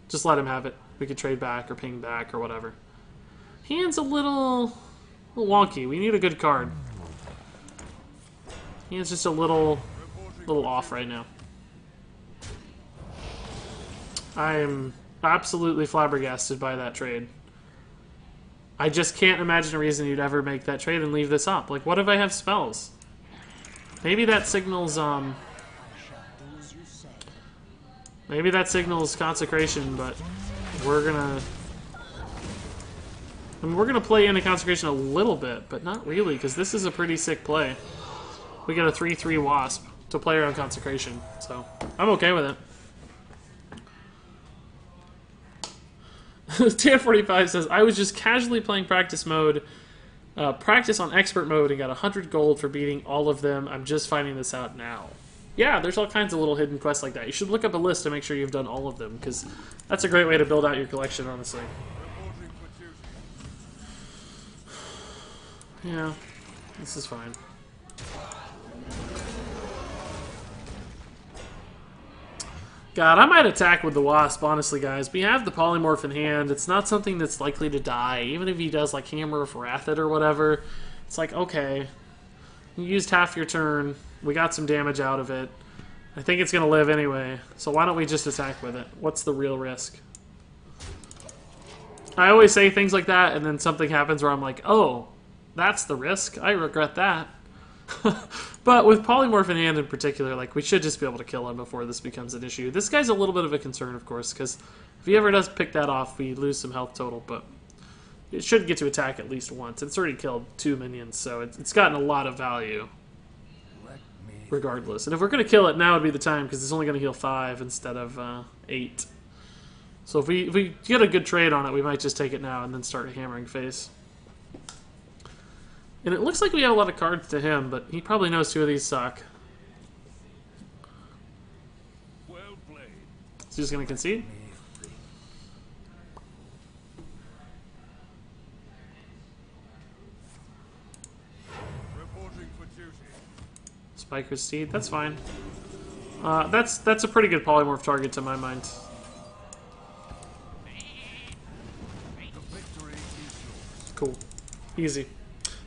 Just let him have it. We could trade back or ping back or whatever. Hand's a little wonky. We need a good card. Hand's just a little off right now. I'm absolutely flabbergasted by that trade. I just can't imagine a reason you'd ever make that trade and leave this up. Like, what if I have spells? Maybe that signals, maybe that signals consecration, but we're gonna... I mean, we're gonna play into consecration a little bit, but not really, because this is a pretty sick play. We get a 3/3 Wasp to play around consecration, so I'm okay with it. Tan45 says, I was just casually playing practice mode, practice on expert mode, and got 100 gold for beating all of them. I'm just finding this out now. Yeah, there's all kinds of little hidden quests like that. You should look up a list to make sure you've done all of them, because that's a great way to build out your collection, honestly. Yeah, this is fine. God, I might attack with the Wasp, honestly, guys. We have the Polymorph in hand. It's not something that's likely to die. Even if he does, like, Hammer of Wrath it or whatever, it's like, okay. You used half your turn. We got some damage out of it. I think it's going to live anyway. So why don't we just attack with it? What's the real risk? I always say things like that, and then something happens where I'm like, oh, that's the risk. I regret that. But with Polymorph in hand in particular, like, we should just be able to kill him before this becomes an issue. This guy's a little bit of a concern, of course, because if he ever does pick that off, we lose some health total, but it should get to attack at least once. It's already killed 2 minions, so it's gotten a lot of value regardless. And if we're going to kill it, now would be the time, because it's only going to heal 5 instead of 8. So if we get a good trade on it, we might just take it now and then start hammering face. And it looks like we have a lot of cards to him, but he probably knows 2 of these suck. Well played. Is he just going to concede? Reporting for duty. Spiker's Steed, that's fine. That's a pretty good polymorph target to my mind. The victory is yours. Cool. Easy.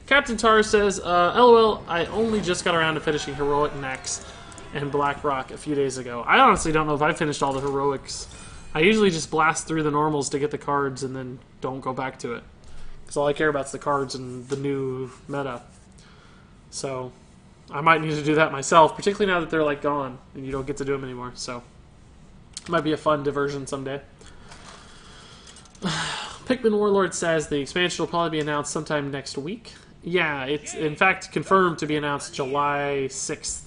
Captain Tar says, LOL, I only just got around to finishing Heroic Nex and Black Rock a few days ago. I honestly don't know if I finished all the Heroics. I usually just blast through the normals to get the cards and then don't go back to it. Because all I care about is the cards and the new meta. So, I might need to do that myself, particularly now that they're, like, gone and you don't get to do them anymore. So, it might be a fun diversion someday. Pikmin Warlord says the expansion will probably be announced sometime next week. Yeah, it's in fact confirmed to be announced July 6th.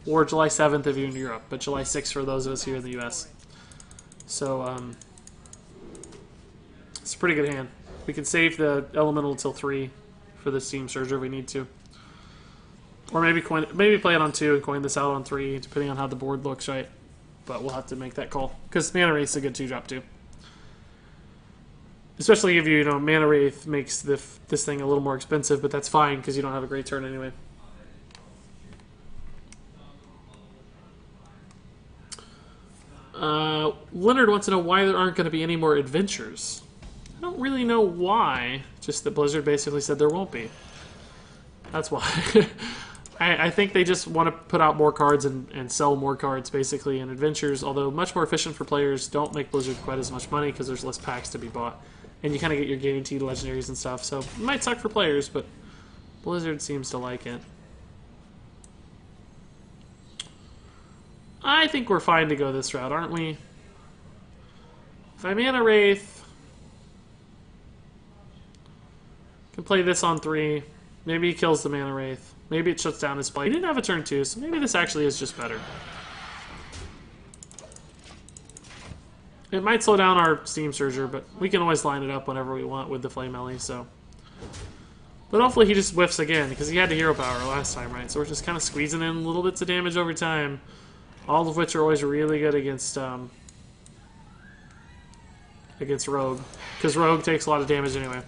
or July 7th if you're in Europe, but July 6th for those of us here in the US. So, it's a pretty good hand. We can save the Elemental until 3 for the Steam Surger if we need to. Or maybe play it on 2 and coin this out on 3, depending on how the board looks, right? But we'll have to make that call. Because Mana Wraith's a good 2-drop too. Especially if you know, Mana Wraith makes this thing a little more expensive, but that's fine because you don't have a great turn anyway. Leonard wants to know why there aren't going to be any more adventures. I don't really know why, just that Blizzard basically said there won't be. That's why. I think they just want to put out more cards and sell more cards, basically, and adventures, although much more efficient for players, don't make Blizzard quite as much money because there's less packs to be bought. And you kind of get your guaranteed legendaries and stuff, so it might suck for players, but Blizzard seems to like it. I think we're fine to go this route, aren't we? If I Mana Wraith, can play this on 3. Maybe he kills the Mana Wraith. Maybe it shuts down his play. He didn't have a turn 2, so maybe this actually is just better. It might slow down our Steam Surger, but we can always line it up whenever we want with the Flame Ellie, so. But hopefully he just whiffs again, because he had the Hero Power last time, right? So we're just kind of squeezing in little bits of damage over time, all of which are always really good against Rogue, because Rogue takes a lot of damage anyway.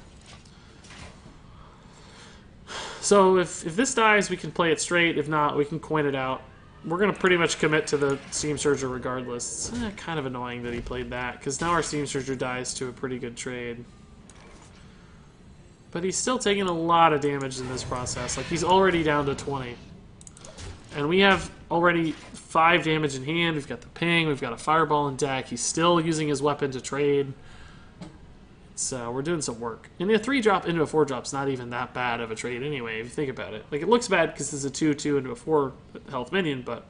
So if this dies, we can play it straight. If not, we can coin it out. We're going to pretty much commit to the Steam Surger regardless. It's kind of annoying that he played that, because now our Steam Surger dies to a pretty good trade. But he's still taking a lot of damage in this process. Like, he's already down to 20. And we have already 5 damage in hand. We've got the ping, we've got a fireball in deck. He's still using his weapon to trade. So we're doing some work. And a 3-drop into a 4-drop's not even that bad of a trade anyway, if you think about it. Like, it looks bad because it's a 2/2 into a 4 health minion, but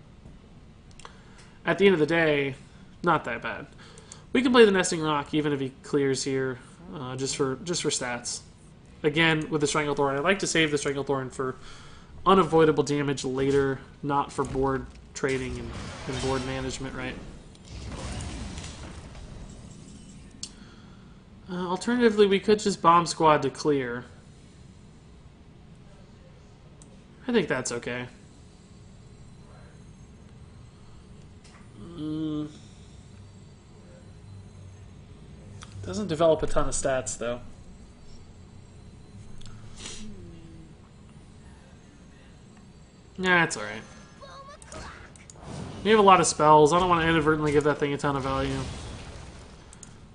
at the end of the day, not that bad. We can play the Nesting Rock even if he clears here, just for stats. Again, with the Stranglethorn, I like to save the Stranglethorn for unavoidable damage later, not for board trading and board management, right? Alternatively, we could just Bomb Squad to clear. I think that's okay. Doesn't develop a ton of stats, though. Nah, it's alright. We have a lot of spells. I don't want to inadvertently give that thing a ton of value.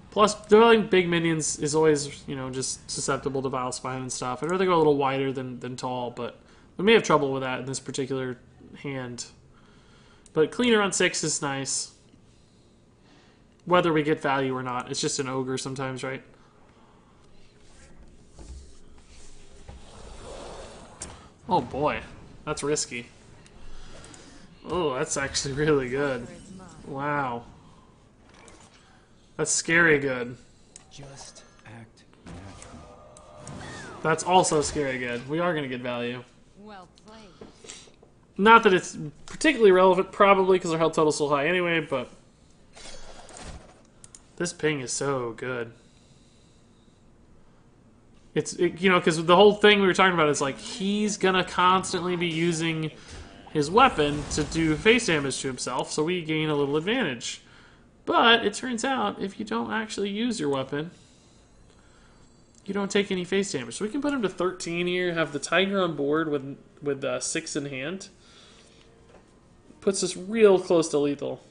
Plus, developing big minions is always, you know, just susceptible to Vile Spine and stuff. I'd rather go a little wider than tall, but we may have trouble with that in this particular hand. But cleaner on 6 is nice. Whether we get value or not. It's just an ogre sometimes, right? Oh boy, that's risky. Oh, that's actually really good. Wow. That's scary good. Just act natural. That's also scary good. We are going to get value. Well played. Not that it's particularly relevant, probably, because our health total's so high anyway, but this ping is so good. You know, because the whole thing we were talking about is like he's going to constantly be using his weapon to do face damage to himself, so we gain a little advantage. But it turns out, if you don't actually use your weapon, you don't take any face damage. So we can put him to 13 here, have the Tiger on board with 6 in hand. Puts us real close to lethal.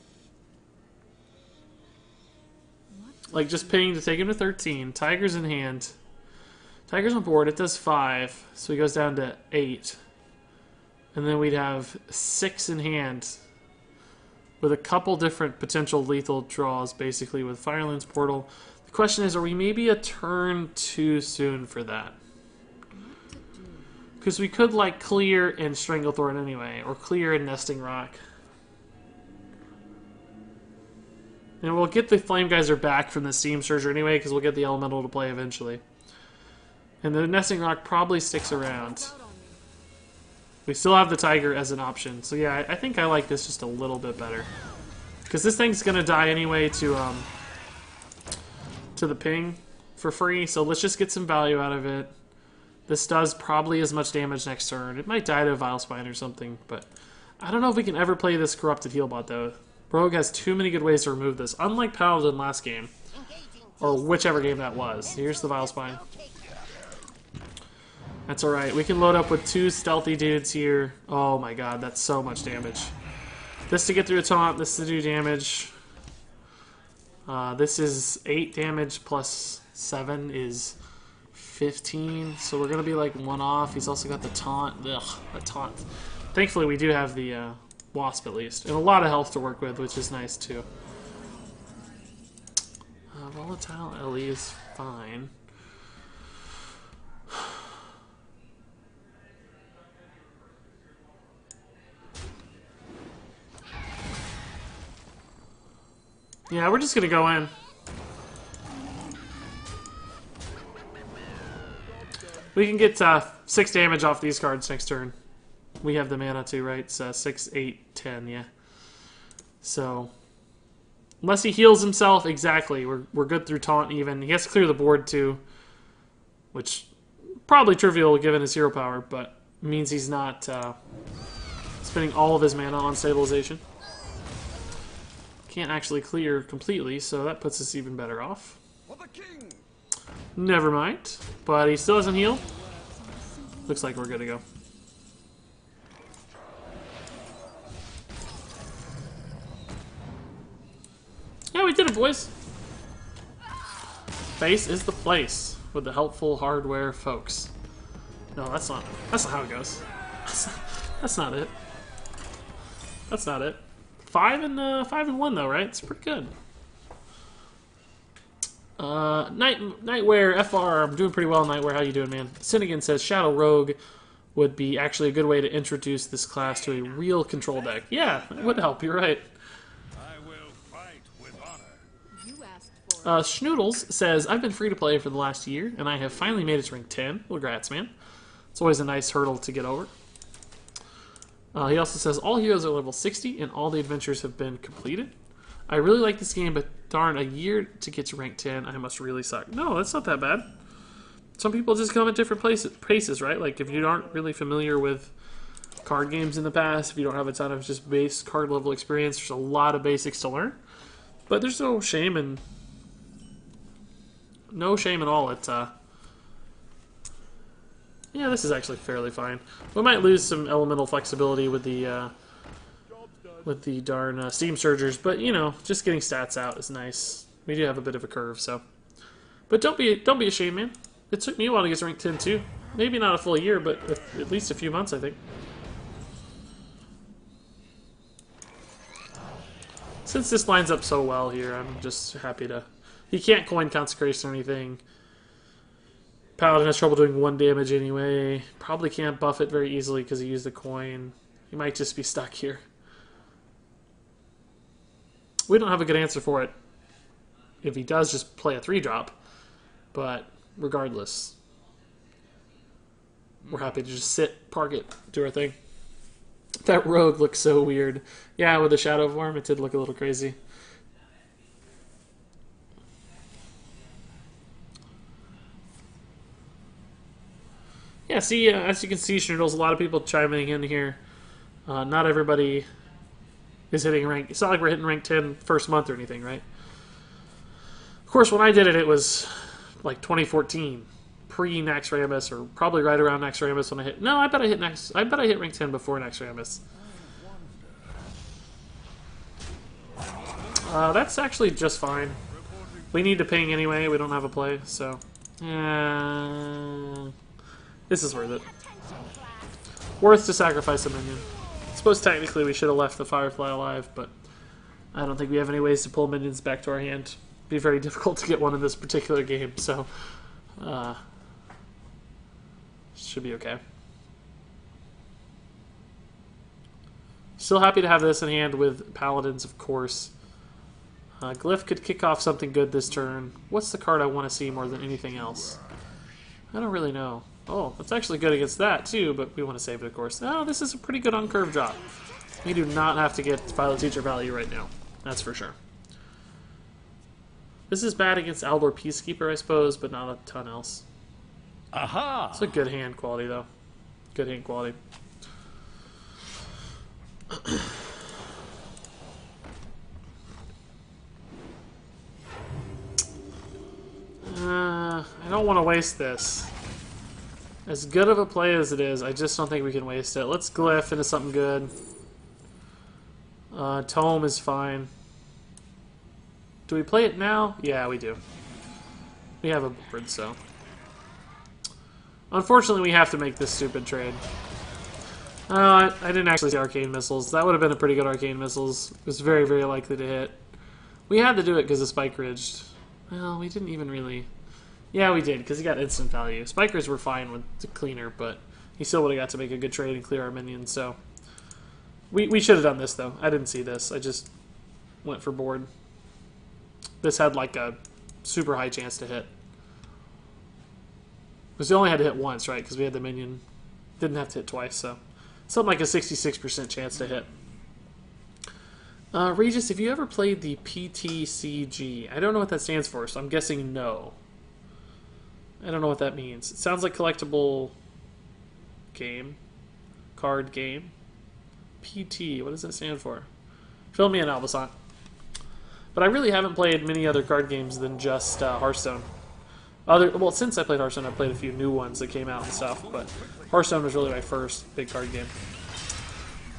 Like, just paying to take him to 13. Tiger's in hand. Tiger's on board. It does 5, so he goes down to 8. And then we'd have 6 in hand, with a couple different potential lethal draws, basically, with Fireland's Portal. The question is, are we maybe a turn too soon for that? Because we could, like, clear and Stranglethorn anyway, or clear and Nesting Rock. And we'll get the Flame Geyser back from the Steam Surger anyway, because we'll get the Elemental to play eventually. And the Nesting Rock probably sticks around. We still have the Tiger as an option. So yeah, I think I like this just a little bit better. Because this thing's going to die anyway to the ping for free. So let's just get some value out of it. This does probably as much damage next turn. It might die to a Vile Spine or something. But I don't know if we can ever play this Corrupted Healbot though. Rogue has too many good ways to remove this. Unlike Paladin last game. Or whichever game that was. Here's the Vile Spine. That's alright. We can load up with 2 stealthy dudes here. Oh my god, that's so much damage. This to get through a taunt, this to do damage. This is 8 damage plus 7 is 15. So we're going to be like 1 off. He's also got the taunt. Ugh, a taunt. Thankfully we do have the Wasp at least. And a lot of health to work with, which is nice too. Volatile LE is fine. Yeah, we're just gonna go in. We can get 6 damage off these cards next turn. We have the mana too, right? It's 6, 8, 10, yeah. So, unless he heals himself, exactly. We're good through taunt even. He has to clear the board too, which probably trivial given his hero power, but means he's not spending all of his mana on stabilization. Can't actually clear completely, so that puts us even better off. Never mind. But he still doesn't heal. Looks like we're good to go. Yeah, we did it, boys. Face is the place with the helpful hardware folks. No, that's not how it goes. That's not it. That's not it. 5 and 1 though, right? It's pretty good. Nightwear FR, I'm doing pretty well. Nightwear, how you doing, man? Sinnigan says Shadow Rogue would be actually a good way to introduce this class to a real control deck. Yeah, it would help. You're right. I will fight with honor. You asked for Schnoodles says I've been free to play for the last year, and I have finally made it to rank 10. Well, congrats, man. It's always a nice hurdle to get over. He also says, all heroes are level 60 and all the adventures have been completed. I really like this game, but darn, a year to get to rank 10, I must really suck. No, that's not that bad. Some people just come at different paces, right? Like, if you aren't really familiar with card games in the past, if you don't have a ton of just base card level experience, there's a lot of basics to learn. But there's no shame in... No shame at all at... Yeah, this is actually fairly fine. We might lose some elemental flexibility with the darn Steam Surgers, but you know, just getting stats out is nice. We do have a bit of a curve, so. But don't be ashamed, man. It took me a while to get to rank 10 too. Maybe not a full year, but at least a few months, I think. Since this lines up so well here, I'm just happy to. He can't coin Consecration or anything. Paladin has trouble doing 1 damage anyway. Probably can't buff it very easily because he used the coin. He might just be stuck here. We don't have a good answer for it. If he does just play a 3-drop. But regardless, we're happy to just sit, park it, do our thing. That rogue looks so weird. Yeah, with the shadow form, it did look a little crazy. Yeah, see, as you can see, Schnoodles, a lot of people chiming in here. Not everybody is hitting rank. It's not like we're hitting rank 10 first month or anything, right? Of course, when I did it, it was like 2014, pre-Naxxramas, or probably right around Naxxramas when I hit. No, I bet I hit rank 10 before Naxxramas. That's actually just fine. We need to ping anyway. We don't have a play, so this is worth it. Worth to sacrifice a minion. I suppose technically we should have left the Firefly alive, but I don't think we have any ways to pull minions back to our hand. It'd be very difficult to get one in this particular game, so should be okay. Still happy to have this in hand with Paladins, of course. Glyph could kick off something good this turn. What's the card I want to see more than anything else? I don't really know. Oh, that's actually good against that too, but we want to save it, of course. Oh, this is a pretty good on curve drop. We do not have to get Philo Teacher value right now. That's for sure. This is bad against Aldor Peacekeeper, I suppose, but not a ton else. Aha! It's a good hand quality, though. Good hand quality. I don't want to waste this. As good of a play as it is, I just don't think we can waste it. Let's glyph into something good. Tome is fine. Do we play it now? Yeah, we do. We have a board, so. Unfortunately, we have to make this stupid trade. I didn't actually see Arcane Missiles. That would have been a pretty good Arcane Missiles. It was very, very likely to hit. We had to do it because of Spike Ridged. Well, we didn't even really... Yeah, we did, because he got instant value. Spikers were fine with the cleaner, but he still would have got to make a good trade and clear our minions, so... We should have done this, though. I didn't see this. I just went for board. This had, like, a super high chance to hit. Because we only had to hit once, right? Because we had the minion. Didn't have to hit twice, so... Something like a 66% chance to hit. Regis, have you ever played the PTCG? I don't know what that stands for, so I'm guessing no. I don't know what that means. It sounds like collectible game. Card game. PT, what does that stand for? Fill me in, Albasant. But I really haven't played many other card games than just Hearthstone. Well, since I played Hearthstone, I've played a few new ones that came out and stuff, but Hearthstone was really my first big card game.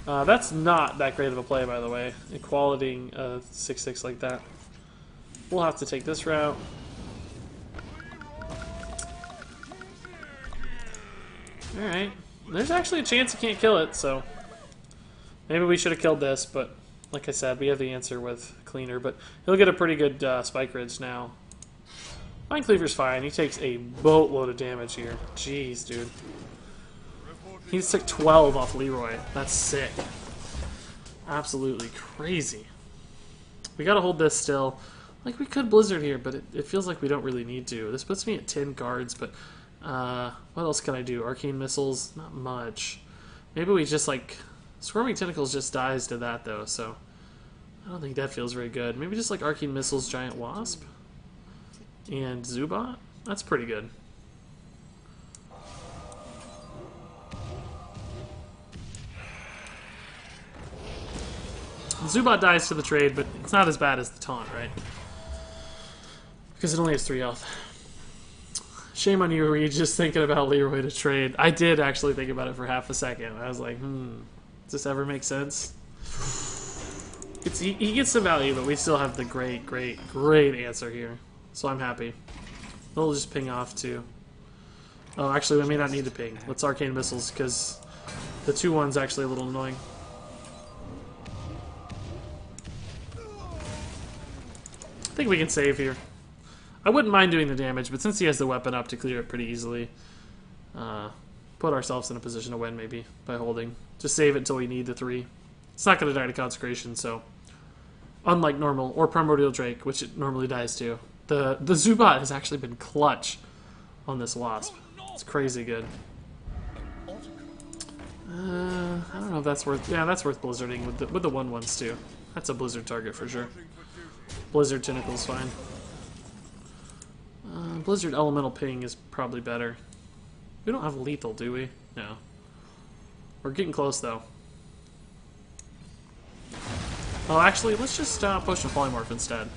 That's not that great of a play, by the way, equalitying 6/6 like that. We'll have to take this route. Alright. There's actually a chance he can't kill it, so... Maybe we should have killed this, but like I said, we have the answer with Cleaner, but he'll get a pretty good Spike Ridge now. Mind Cleaver's fine. He takes a boatload of damage here. Jeez, dude. He just took 12 off Leroy. That's sick. Absolutely crazy. We gotta hold this still. Like, we could Blizzard here, but it feels like we don't really need to. This puts me at 10 cards, but what else can I do? Arcane Missiles? Not much. Maybe we just, like... Squirming Tentacles just dies to that, though, so... I don't think that feels very good. Maybe just, like, Arcane Missiles, Giant Wasp? And Zubat? That's pretty good. Zubat dies to the trade, but it's not as bad as the taunt, right? Because it only has 3 health. Shame on you, were you just thinking about Leroy to trade? I did actually think about it for half a second. I was like, does this ever make sense? He gets some value, but we still have the great, great, great answer here. So I'm happy. We'll just ping off too. Oh, actually, we may not need to ping. Let's Arcane Missiles, because the 2-1's actually a little annoying. I think we can save here. I wouldn't mind doing the damage, but since he has the weapon up to clear it pretty easily, put ourselves in a position to win, maybe, by holding. Just save it until we need the 3. It's not going to die to Consecration, so... Unlike normal, or Primordial Drake, which it normally dies to. The Zubat has actually been clutch on this Wasp. It's crazy good. I don't know if that's worth... Yeah, that's worth Blizzarding with the 1/1s, too. That's a Blizzard target for sure. Blizzard Tentacle's fine. Blizzard Elemental Ping is probably better. We don't have lethal, do we? No. We're getting close, though. Oh, actually, let's just Potion of Polymorph instead.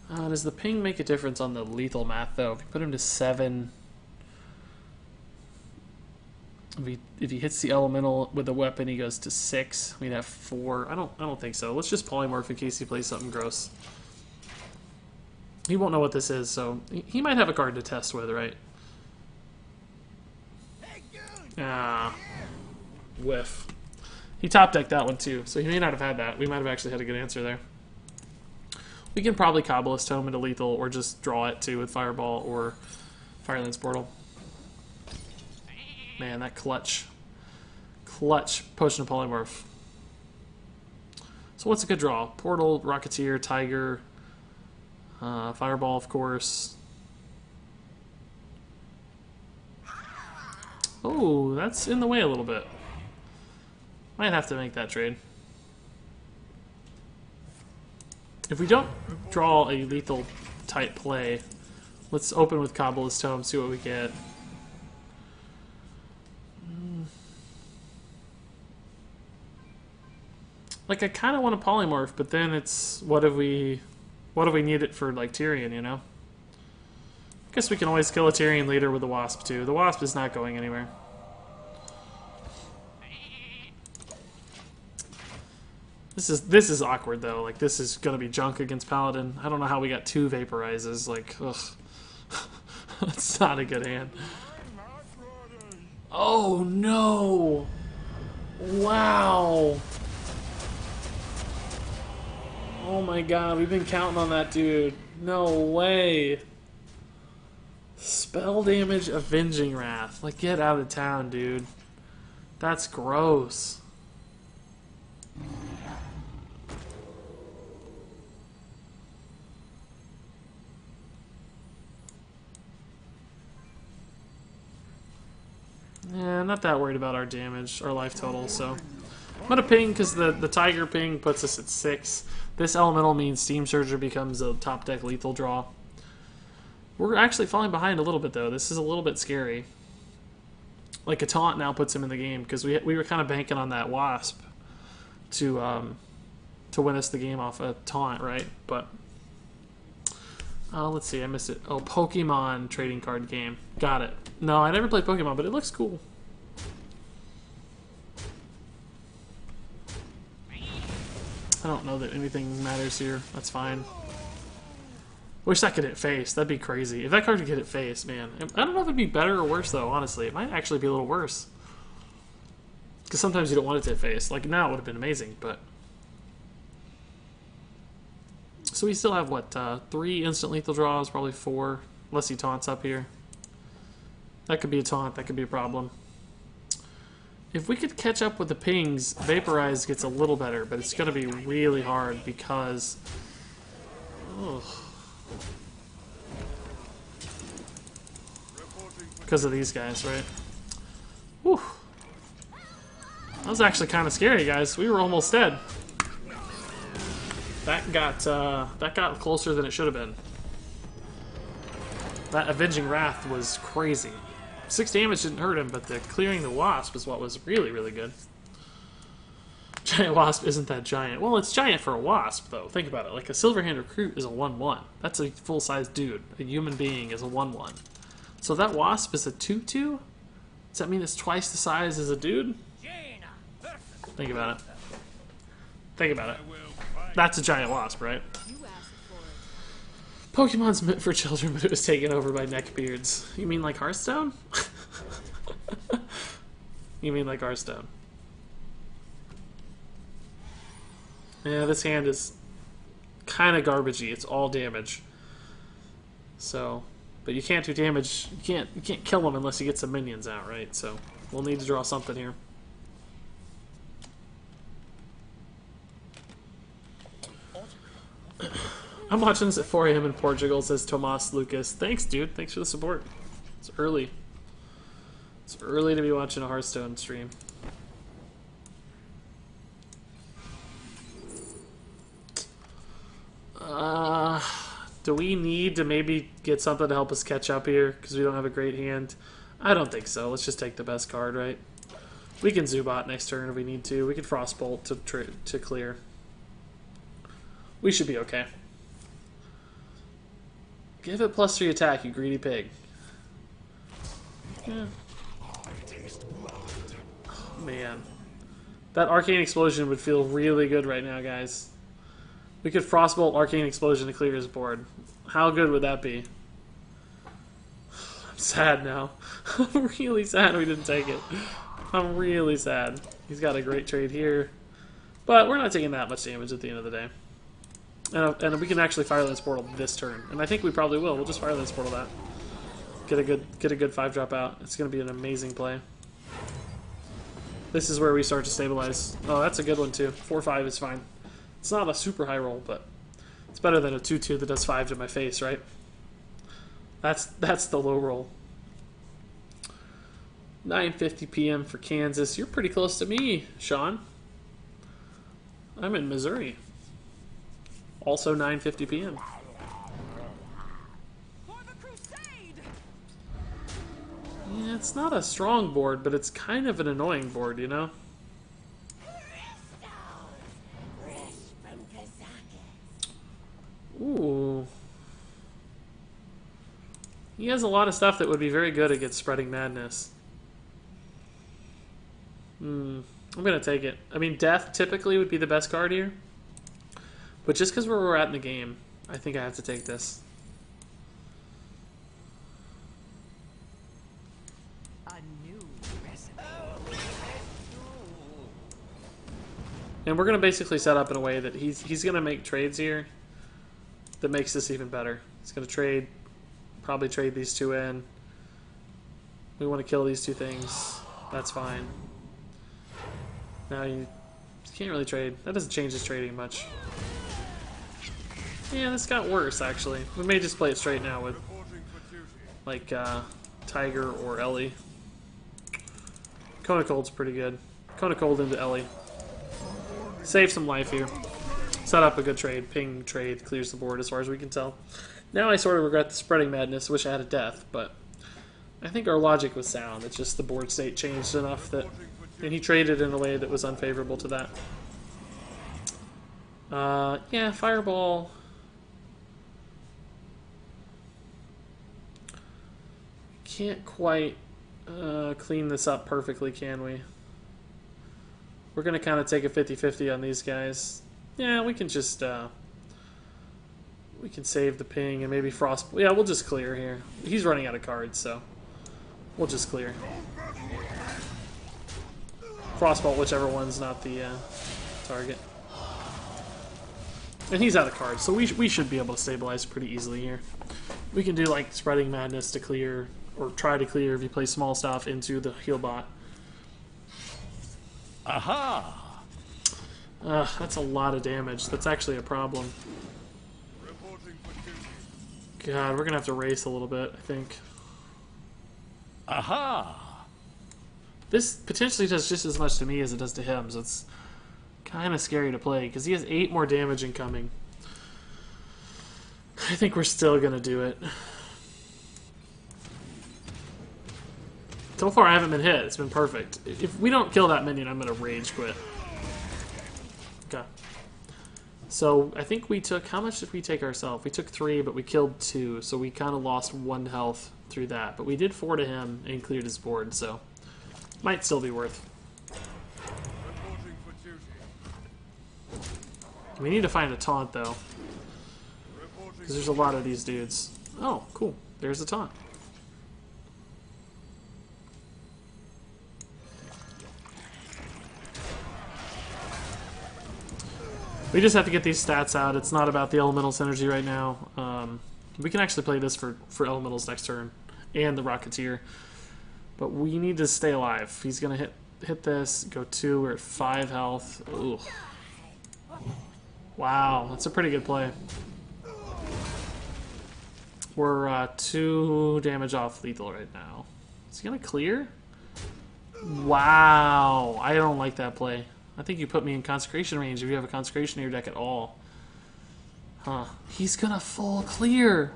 Does the ping make a difference on the lethal math, though? If you put him to 7... If he hits the elemental with a weapon, he goes to 6. We'd have 4. I don't think so. Let's just polymorph in case he plays something gross. He won't know what this is, so he might have a card to test with, right? Ah, whiff. He top decked that one too, so he may not have had that. We might have actually had a good answer there. We can probably Kabbalist Tome into lethal, or just draw it too with Fireball or Firelands Portal. Man, that clutch Potion of Polymorph. So what's a good draw? Portal, Rocketeer, Tiger, Fireball, of course. Oh, that's in the way a little bit. Might have to make that trade. If we don't draw a lethal type play, let's open with Kabbalist Tome, see what we get. Like, I kind of want a polymorph, but then it's what if we need it for like Tyrion, you know? I guess we can always kill a Tyrion later with the Wasp too. The Wasp is not going anywhere. This is awkward though. Like, this is gonna be junk against Paladin. I don't know how we got 2 vaporizes. Like, ugh. That's not a good hand. Oh no! Wow! Oh my god, we've been counting on that dude. No way. Spell damage, Avenging Wrath. Like, get out of town, dude. That's gross. Yeah, I'm not that worried about our damage, our life total, so... I'm gonna ping, because the Tiger ping puts us at 6. This elemental means Steam Surger becomes a top deck lethal draw. We're actually falling behind a little bit, though. This is a little bit scary. Like, a taunt now puts him in the game, because we were kind of banking on that Wasp to win us the game off a taunt, right? But... let's see, I missed it. Oh, Pokemon trading card game. Got it. No, I never played Pokemon, but it looks cool. I don't know that anything matters here. That's fine. Wish that could hit face. That'd be crazy. If that card could hit face, man. I don't know if it'd be better or worse, though, honestly. It might actually be a little worse. Because sometimes you don't want it to hit face. Like, now it would have been amazing, but... So we still have, what, 3 instant lethal draws, probably 4, unless he taunts up here. That could be a taunt, that could be a problem. If we could catch up with the pings, Vaporize gets a little better, but it's going to be really hard because... Ugh. Because of these guys, right? Whew. That was actually kind of scary, guys. We were almost dead. That got closer than it should have been. That Avenging Wrath was crazy. 6 damage didn't hurt him, but the clearing the Wasp is what was really, really good. Giant Wasp isn't that giant. Well, it's giant for a Wasp, though. Think about it. Like, a Silverhand Recruit is a 1-1. That's a full-size dude. A human being is a 1-1. So that Wasp is a 2-2? Does that mean it's twice the size as a dude? Think about it. Think about it. That's a giant Wasp, right? Pokemon's meant for children, but it was taken over by neckbeards. You mean like Hearthstone? You mean like Hearthstone? Yeah, this hand is kind of garbagey. It's all damage. So, but you can't do damage. You can't kill him unless you get some minions out, right? So we'll need to draw something here. I'm watching this at 4 a.m. in Portugal, says Tomas Lucas. Thanks, dude. Thanks for the support. It's early. It's early to be watching a Hearthstone stream. Do we need to maybe get something to help us catch up here? Because we don't have a great hand? I don't think so. Let's just take the best card, right? We can Zubat next turn if we need to. We can Frostbolt to clear. We should be okay. Give it +3 attack, you greedy pig. Yeah. Oh, man. That Arcane Explosion would feel really good right now, guys. We could Frostbolt Arcane Explosion to clear his board. How good would that be? I'm sad now. I'm really sad we didn't take it. I'm really sad. He's got a great trade here. But we're not taking that much damage at the end of the day. And we can actually Firelance Portal this turn. And I think we probably will. We'll just Firelance Portal that. Get a good 5-drop out. It's going to be an amazing play. This is where we start to stabilize. Oh, that's a good one too. 4-5 is fine. It's not a super high roll, but it's better than a 2-2 that does 5 to my face, right? That's the low roll. 9:50 p.m. for Kansas. You're pretty close to me, Sean. I'm in Missouri. Also 9:50 p.m. For the crusade! Yeah, it's not a strong board, but it's kind of an annoying board, you know? Ooh. He has a lot of stuff that would be very good against Spreading Madness. I'm going to take it. I mean, Death typically would be the best card here. But just because where we're at in the game, I think I have to take this. A new recipe. And we're going to basically set up in a way that he's going to make trades here that makes this even better. He's going to trade, probably trade these two in. We want to kill these two things. That's fine. Now you can't really trade. That doesn't change his trading much. Yeah, this got worse, actually. We may just play it straight now with, like, Tiger or Ellie. Kona Cold's pretty good. Kona Cold into Ellie. Save some life here. Set up a good trade. Ping trade clears the board as far as we can tell. Now I sort of regret the Spreading Madness. Wish I had a Death, but I think our logic was sound. It's just the board state changed enough that... And he traded in a way that was unfavorable to that. Yeah, Fireball... Can't quite clean this up perfectly, can we? We're going to kind of take a 50-50 on these guys. Yeah, we can just... we can save the ping and maybe Frost... Yeah, we'll just clear here. He's running out of cards, so... We'll just clear. Frostbolt, whichever one's not the target. And he's out of cards, so we should be able to stabilize pretty easily here. We can do, like, Spreading Madness to clear... Or try to clear if you play small stuff into the heal bot. Aha! That's a lot of damage. That's actually a problem. God, we're gonna have to race a little bit, I think. Aha! This potentially does just as much to me as it does to him, so it's kind of scary to play, because he has 8 more damage incoming. I think we're still gonna do it. So far, I haven't been hit. It's been perfect. If we don't kill that minion, I'm going to rage quit. Okay. So, I think we took... How much did we take ourselves? We took 3, but we killed 2. So, we kind of lost 1 health through that. But we did 4 to him and cleared his board, so... Might still be worth. We need to find a taunt, though. Because there's a lot of these dudes. Oh, cool. There's a taunt. We just have to get these stats out. It's not about the elemental synergy right now. We can actually play this for elementals next turn and the Rocketeer. But we need to stay alive. He's going to hit this, go 2, we're at 5 health. Ooh. Wow, that's a pretty good play. We're 2 damage off lethal right now. Is he going to clear? Wow, I don't like that play. I think you put me in consecration range if you have a consecration in your deck at all. Huh. He's gonna full clear.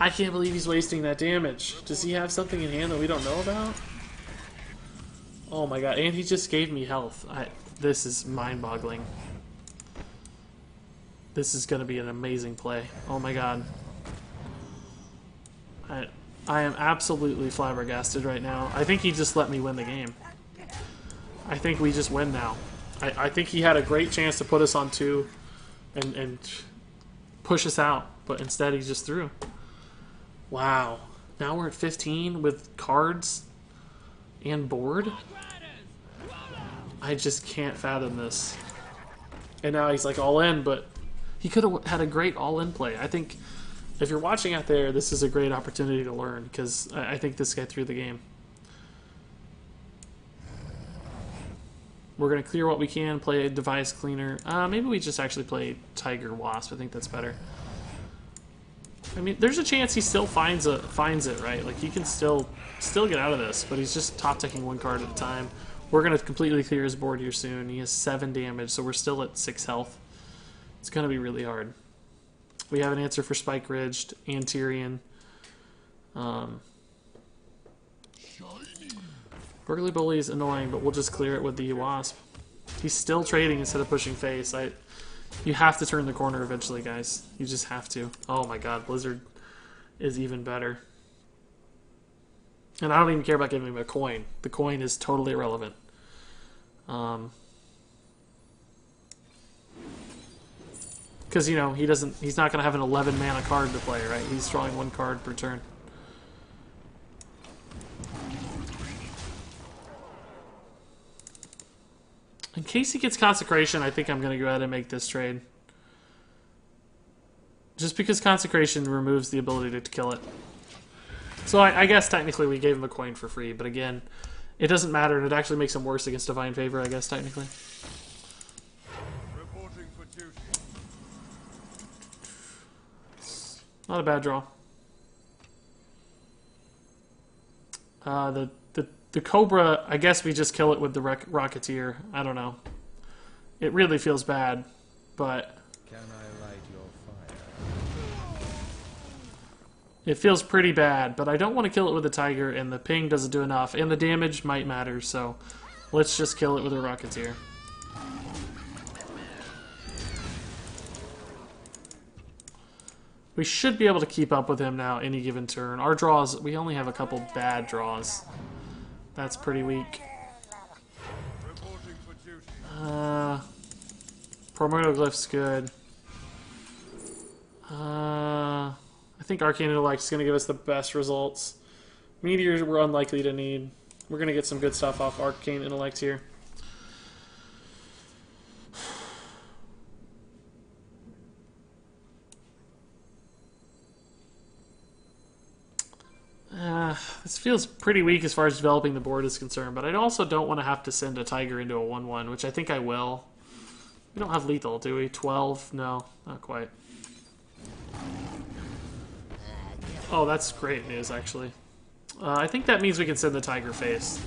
I can't believe he's wasting that damage. Does he have something in hand that we don't know about? Oh my god, and he just gave me health. This is mind-boggling. This is gonna be an amazing play. Oh my god. I am absolutely flabbergasted right now. I think he just let me win the game. I think we just win now. I think he had a great chance to put us on 2 and push us out, but instead he just threw. Wow. Now we're at 15 with cards and board? I just can't fathom this. And now he's like all in, but he could have had a great all-in play. I think if you're watching out there, this is a great opportunity to learn, because I think this guy threw the game. We're going to clear what we can, play a device cleaner. Maybe we just actually play Tiger Wasp. I think that's better. I mean, there's a chance he still finds it, right? Like, he can still get out of this, but he's just top ticking one card at a time. We're going to completely clear his board here soon. He has 7 damage, so we're still at 6 health. It's going to be really hard. We have an answer for Spike Ridged and Tyrion. Burglary Bully is annoying, but we'll just clear it with the Wasp. He's still trading instead of pushing face. You have to turn the corner eventually, guys. You just have to. Oh my god, Blizzard is even better. And I don't even care about giving him a coin. The coin is totally irrelevant. Because, you know, he's not going to have an 11 mana card to play, right? He's drawing 1 card per turn. In case he gets Consecration, I think I'm going to go ahead and make this trade. Just because Consecration removes the ability to kill it. So I guess technically we gave him a coin for free, but again, it doesn't matter, and it actually makes him worse against Divine Favor, I guess, technically. Reporting for duty. Not a bad draw. The Cobra, I guess we just kill it with the Rocketeer. I don't know. It really feels bad, but... Can I light your fire? It feels pretty bad, but I don't want to kill it with the Tiger, and the ping doesn't do enough, and the damage might matter, so let's just kill it with a Rocketeer. We should be able to keep up with him now any given turn. Our draws, we only have a couple bad draws. That's pretty weak. Promotoglyph's good. I think Arcane Intellect is going to give us the best results. Meteors we're unlikely to need. We're going to get some good stuff off Arcane Intellect here. This feels pretty weak as far as developing the board is concerned, but I also don't want to have to send a Tiger into a 1/1, which I think I will. We don't have lethal, do we? 12? No, not quite. Oh, that's great news, actually. I think that means we can send the Tiger face.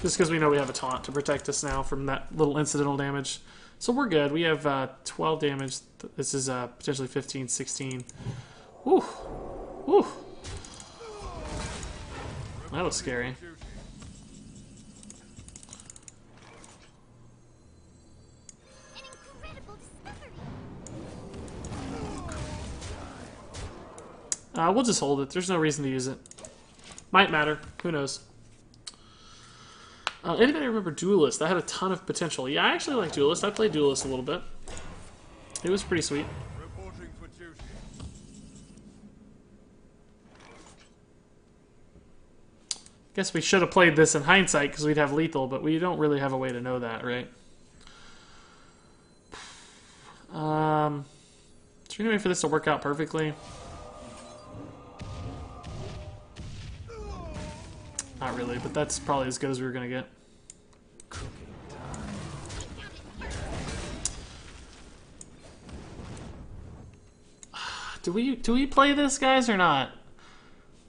Just because we know we have a taunt to protect us now from that little incidental damage. So we're good. We have 12 damage. This is potentially 15, 16. Whew. Whew. That was scary. We'll just hold it. There's no reason to use it. Might matter. Who knows? Anybody remember Duelist? That had a ton of potential. Yeah, I actually like Duelist. I played Duelist a little bit. It was pretty sweet. Reporting for duty. Guess we should have played this in hindsight because we'd have lethal, but we don't really have a way to know that, right? Is there any way for this to work out perfectly? Not really, but that's probably as good as we were going to get. Do we play this, guys, or not?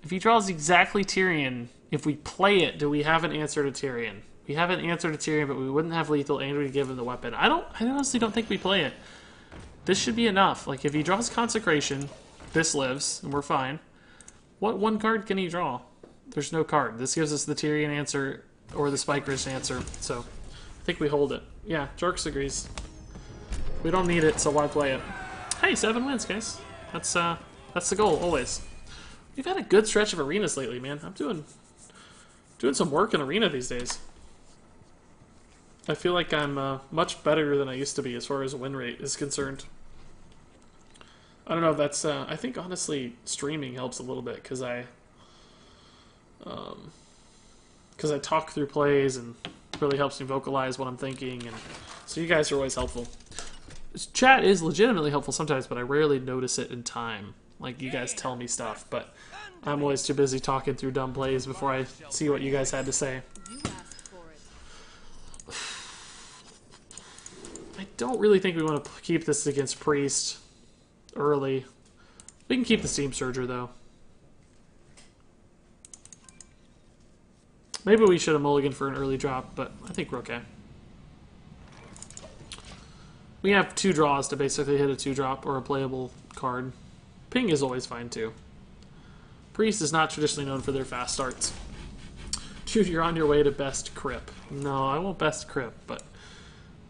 If he draws exactly Tyrion, if we play it, do we have an answer to Tyrion? We have an answer to Tyrion, but we wouldn't have lethal, and we'd give him the weapon. I honestly don't think we play it. This should be enough. Like, if he draws Consecration, this lives, and we're fine. What 1 card can he draw? There's no card. This gives us the Tyrion answer, or the Spike Ridge answer, so I think we hold it. Yeah, Jerks agrees. We don't need it, so why play it? Hey, 7 wins, guys. That's the goal, always. We've had a good stretch of arenas lately, man. I'm doing some work in arena these days. I feel like I'm much better than I used to be as far as win rate is concerned. I don't know if that's... I think, honestly, streaming helps a little bit, because I talk through plays, and it really helps me vocalize what I'm thinking, and so you guys are always helpful. Chat is legitimately helpful sometimes, but I rarely notice it in time. Like, you guys tell me stuff, but I'm always too busy talking through dumb plays before I see what you guys had to say. You asked for it. I don't really think we want to keep this against Priest. early. We can keep the Steam Surger, though. Maybe we should have mulliganed for an early drop, but I think we're okay. We have 2 draws to basically hit a 2-drop or a playable card. Ping is always fine, too. Priest is not traditionally known for their fast starts. Dude, you're on your way to best Crip. No, I won't best Crip, but...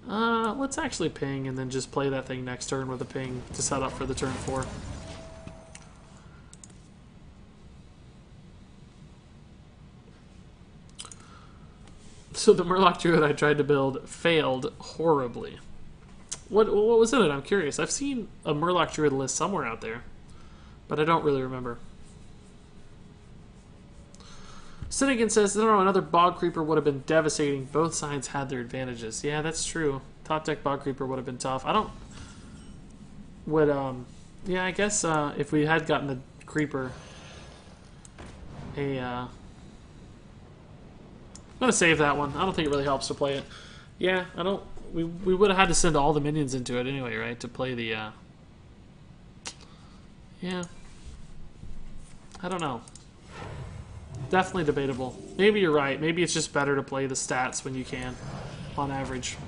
let's actually ping and then just play that thing next turn with a ping to set up for the turn 4. So the Murloc Druid I tried to build failed horribly. What was in it? I'm curious. I've seen a Murloc Druid list somewhere out there, but I don't really remember. Sinnigan says, I don't know, another Bog Creeper would have been devastating. Both sides had their advantages. Yeah, that's true. Top deck Bog Creeper would have been tough. I don't... yeah, I guess if we had gotten the Creeper I'm gonna save that one. I don't think it really helps to play it. Yeah, I don't... We would have had to send all the minions into it anyway, right? To play the, yeah. I don't know. Definitely debatable. Maybe you're right. Maybe it's just better to play the stats when you can, on average.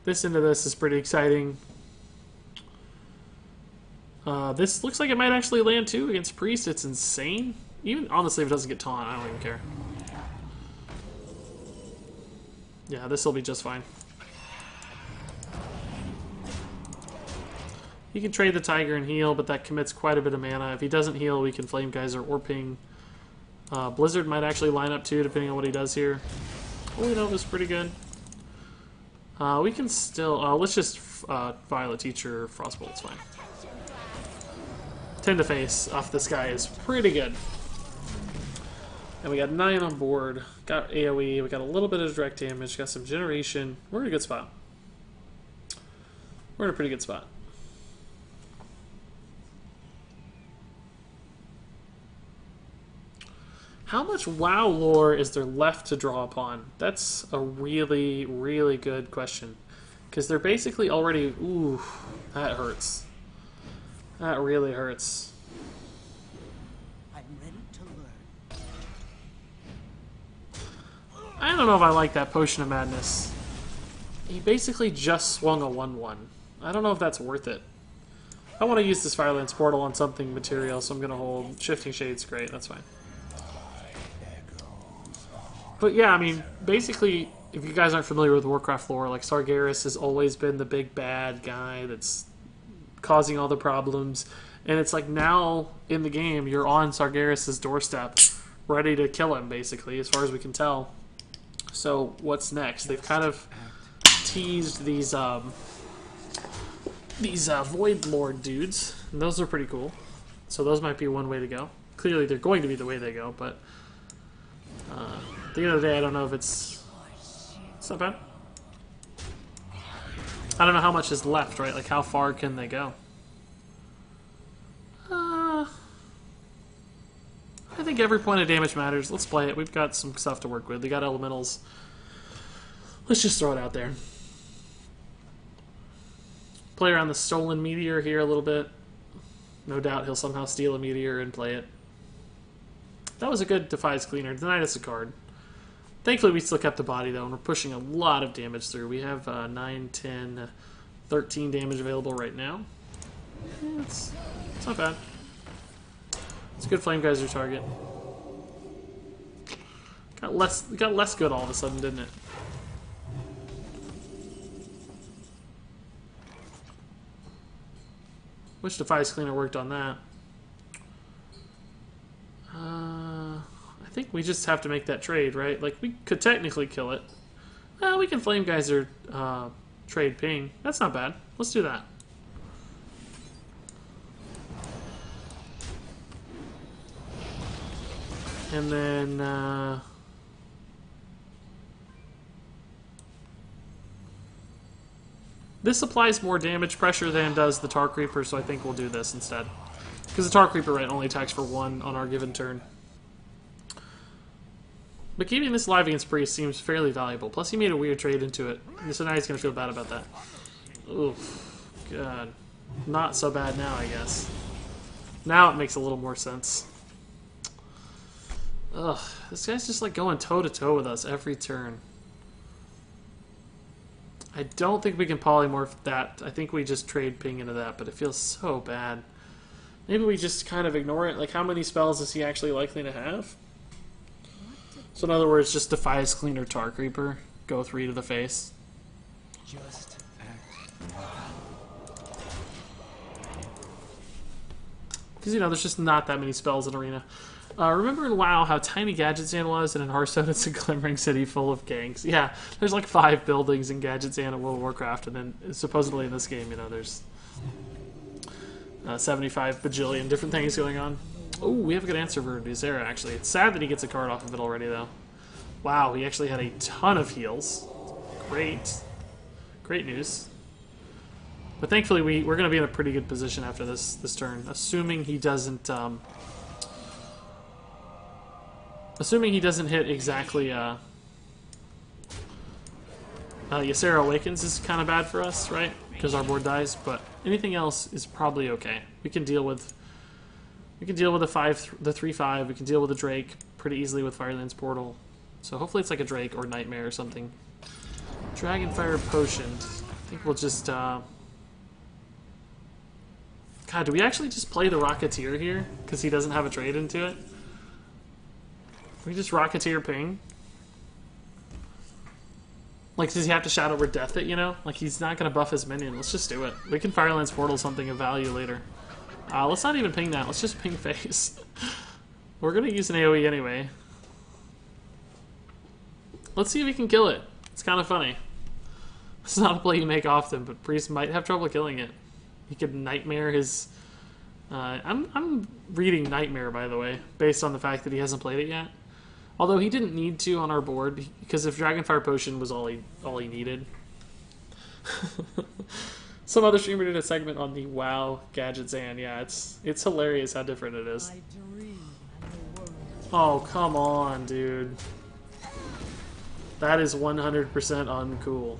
This into this is pretty exciting. This looks like it might actually land too against Priest. It's insane. Even honestly, if it doesn't get taunt, I don't even care. Yeah, this will be just fine. He can trade the Tiger and heal, but that commits quite a bit of mana. If he doesn't heal, we can Flame Geyser or ping. Blizzard might actually line up too, depending on what he does here. Holy Nova's pretty good. We can still... let's just Violet Teacher Frostbolt, it's fine. 10 to face off this guy is pretty good. And we got 9 on board. Got AoE. We got a little bit of direct damage. Got some generation. We're in a good spot. We're in a pretty good spot. How much WoW lore is there left to draw upon? That's a really, really good question. Because they're basically already... Ooh, that hurts. That really hurts. I'm ready to learn. I don't know if I like that Potion of Madness. He basically just swung a 1-1. I don't know if that's worth it. I want to use this Firelance Portal on something material, so I'm going to hold Shifting Shade's great, that's fine. But yeah, I mean, basically, if you guys aren't familiar with Warcraft lore, like Sargeras has always been the big bad guy that's causing all the problems. And it's like now in the game, you're on Sargeras' doorstep, ready to kill him, basically, as far as we can tell. So what's next? They've kind of teased these Void Lord dudes, and those are pretty cool. So those might be one way to go. Clearly, they're going to be the way they go, but at the end of the day, I don't know if it's not bad. I don't know how much is left, right? Like, how far can they go? I think every point of damage matters. Let's play it. We've got some stuff to work with. We got elementals. Let's just throw it out there. Play around the stolen meteor here a little bit. No doubt he'll somehow steal a meteor and play it. That was a good Defies Cleaner. Denied us a card. Thankfully, we still kept the body, though, and we're pushing a lot of damage through. We have 9, 10, 13 damage available right now. Yeah, it's not bad. It's a good Flame Geyser target. Got less good all of a sudden, didn't it? Which Defies Cleaner worked on that? I think we just have to make that trade, right? Like, we could technically kill it. Well, we can Flame Geyser trade ping. That's not bad. Let's do that. And then... this applies more damage pressure than does the Tar Creeper, so I think we'll do this instead. Because the Tar Creeper, right, only attacks for 1 on our given turn. But keeping this alive against Priest seems fairly valuable. Plus, he made a weird trade into it. So now he's going to feel bad about that. Oof. God. Not so bad now, I guess. Now it makes a little more sense. Ugh. This guy's just like going toe-to-toe with us every turn. I don't think we can polymorph that. I think we just trade ping into that, but it feels so bad. Maybe we just kind of ignore it. Like, how many spells is he actually likely to have? So in other words, just Defias Cleaner Tar Creeper. Go 3 to the face. Just act. Because, you know, there's just not that many spells in Arena. Remember in WoW how tiny Gadget Sand was, and in Hearthstone it's a glimmering city full of gangs? Yeah, there's like 5 buildings in Gadget Sand in World of Warcraft, and then supposedly in this game, you know, there's 75 bajillion different things going on. Oh, we have a good answer for Ysera, actually. It's sad that he gets a card off of it already, though. Wow, he actually had a ton of heals. Great. Great news. But thankfully, we're going to be in a pretty good position after this turn, assuming he doesn't... Assuming he doesn't hit exactly, Ysera Awakens is kind of bad for us, right? Because our board dies, but anything else is probably okay. We can deal with the 3/5. We can deal with the Drake pretty easily with Firelands Portal. So hopefully it's like a Drake or Nightmare or something. Dragonfire Potion. I think we'll just, God, do we actually just play the Rocketeer here? Because he doesn't have a trade into it? We just Rocketeer ping? Like, does he have to Shadow Word Death it, you know? Like, he's not going to buff his minion. Let's just do it. We can Firelands Portal something of value later. Let's not even ping that. Let's just ping face. We're going to use an AoE anyway. Let's see if we can kill it. It's kind of funny. It's not a play you make often, but Priest might have trouble killing it. He could Nightmare his... I'm reading Nightmare, by the way, based on the fact that he hasn't played it yet. Although he didn't need to on our board, because if Dragonfire Potion was all he needed. Some other streamer did a segment on the WoW Gadget Zan. Yeah, it's hilarious how different it is. Oh, come on, dude. That is 100% uncool.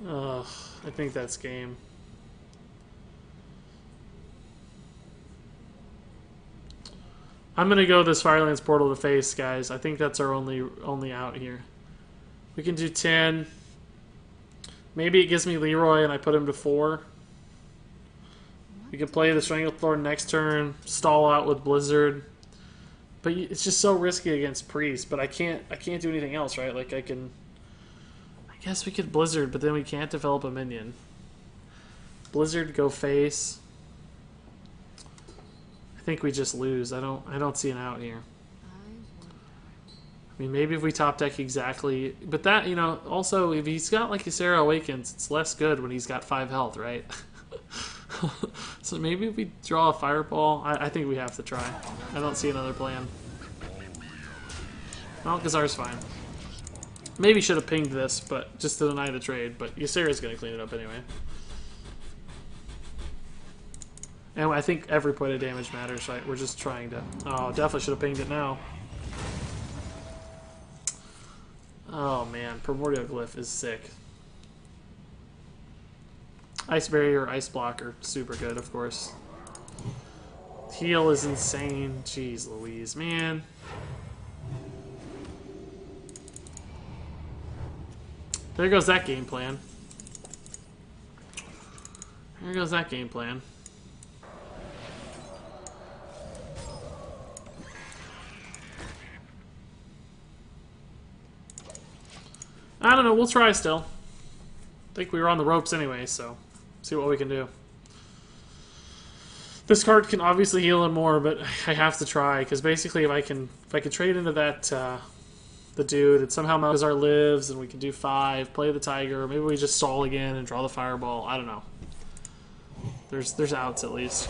Ugh, I think that's game. I'm gonna go this Firelands Portal to face, guys. I think that's our only out here. We can do 10. Maybe it gives me Leroy and I put him to 4. We can play the Stranglethorn next turn, stall out with Blizzard. But it's just so risky against Priest. But I can't do anything else, right? Like I guess we could Blizzard, but then we can't develop a minion. Blizzard, go face. I think we just lose. I don't see an out here. I mean, maybe if we top deck exactly, but that, you know, also if he's got like Ysera Awakens, it's less good when he's got 5 health, right? So maybe if we draw a Fireball, I think we have to try. I don't see another plan. Well, Gazar's fine. Maybe should have pinged this, but just to deny the trade. But Ysera's gonna clean it up anyway. And I think every point of damage matters, right? We're just trying to... Oh, definitely should have pinged it now. Oh, man. Primordial Glyph is sick. Ice Barrier or Ice Blocker. Super good, of course. Heal is insane. Jeez Louise, man. There goes that game plan. There goes that game plan. I don't know, we'll try still. I think we were on the ropes anyway, so see what we can do. This card can obviously heal him more, but I have to try, because basically if I can trade into that the dude, and somehow Malazar lives, and we can do 5, play the Tiger, or maybe we just stall again and draw the Fireball. I don't know. There's outs at least.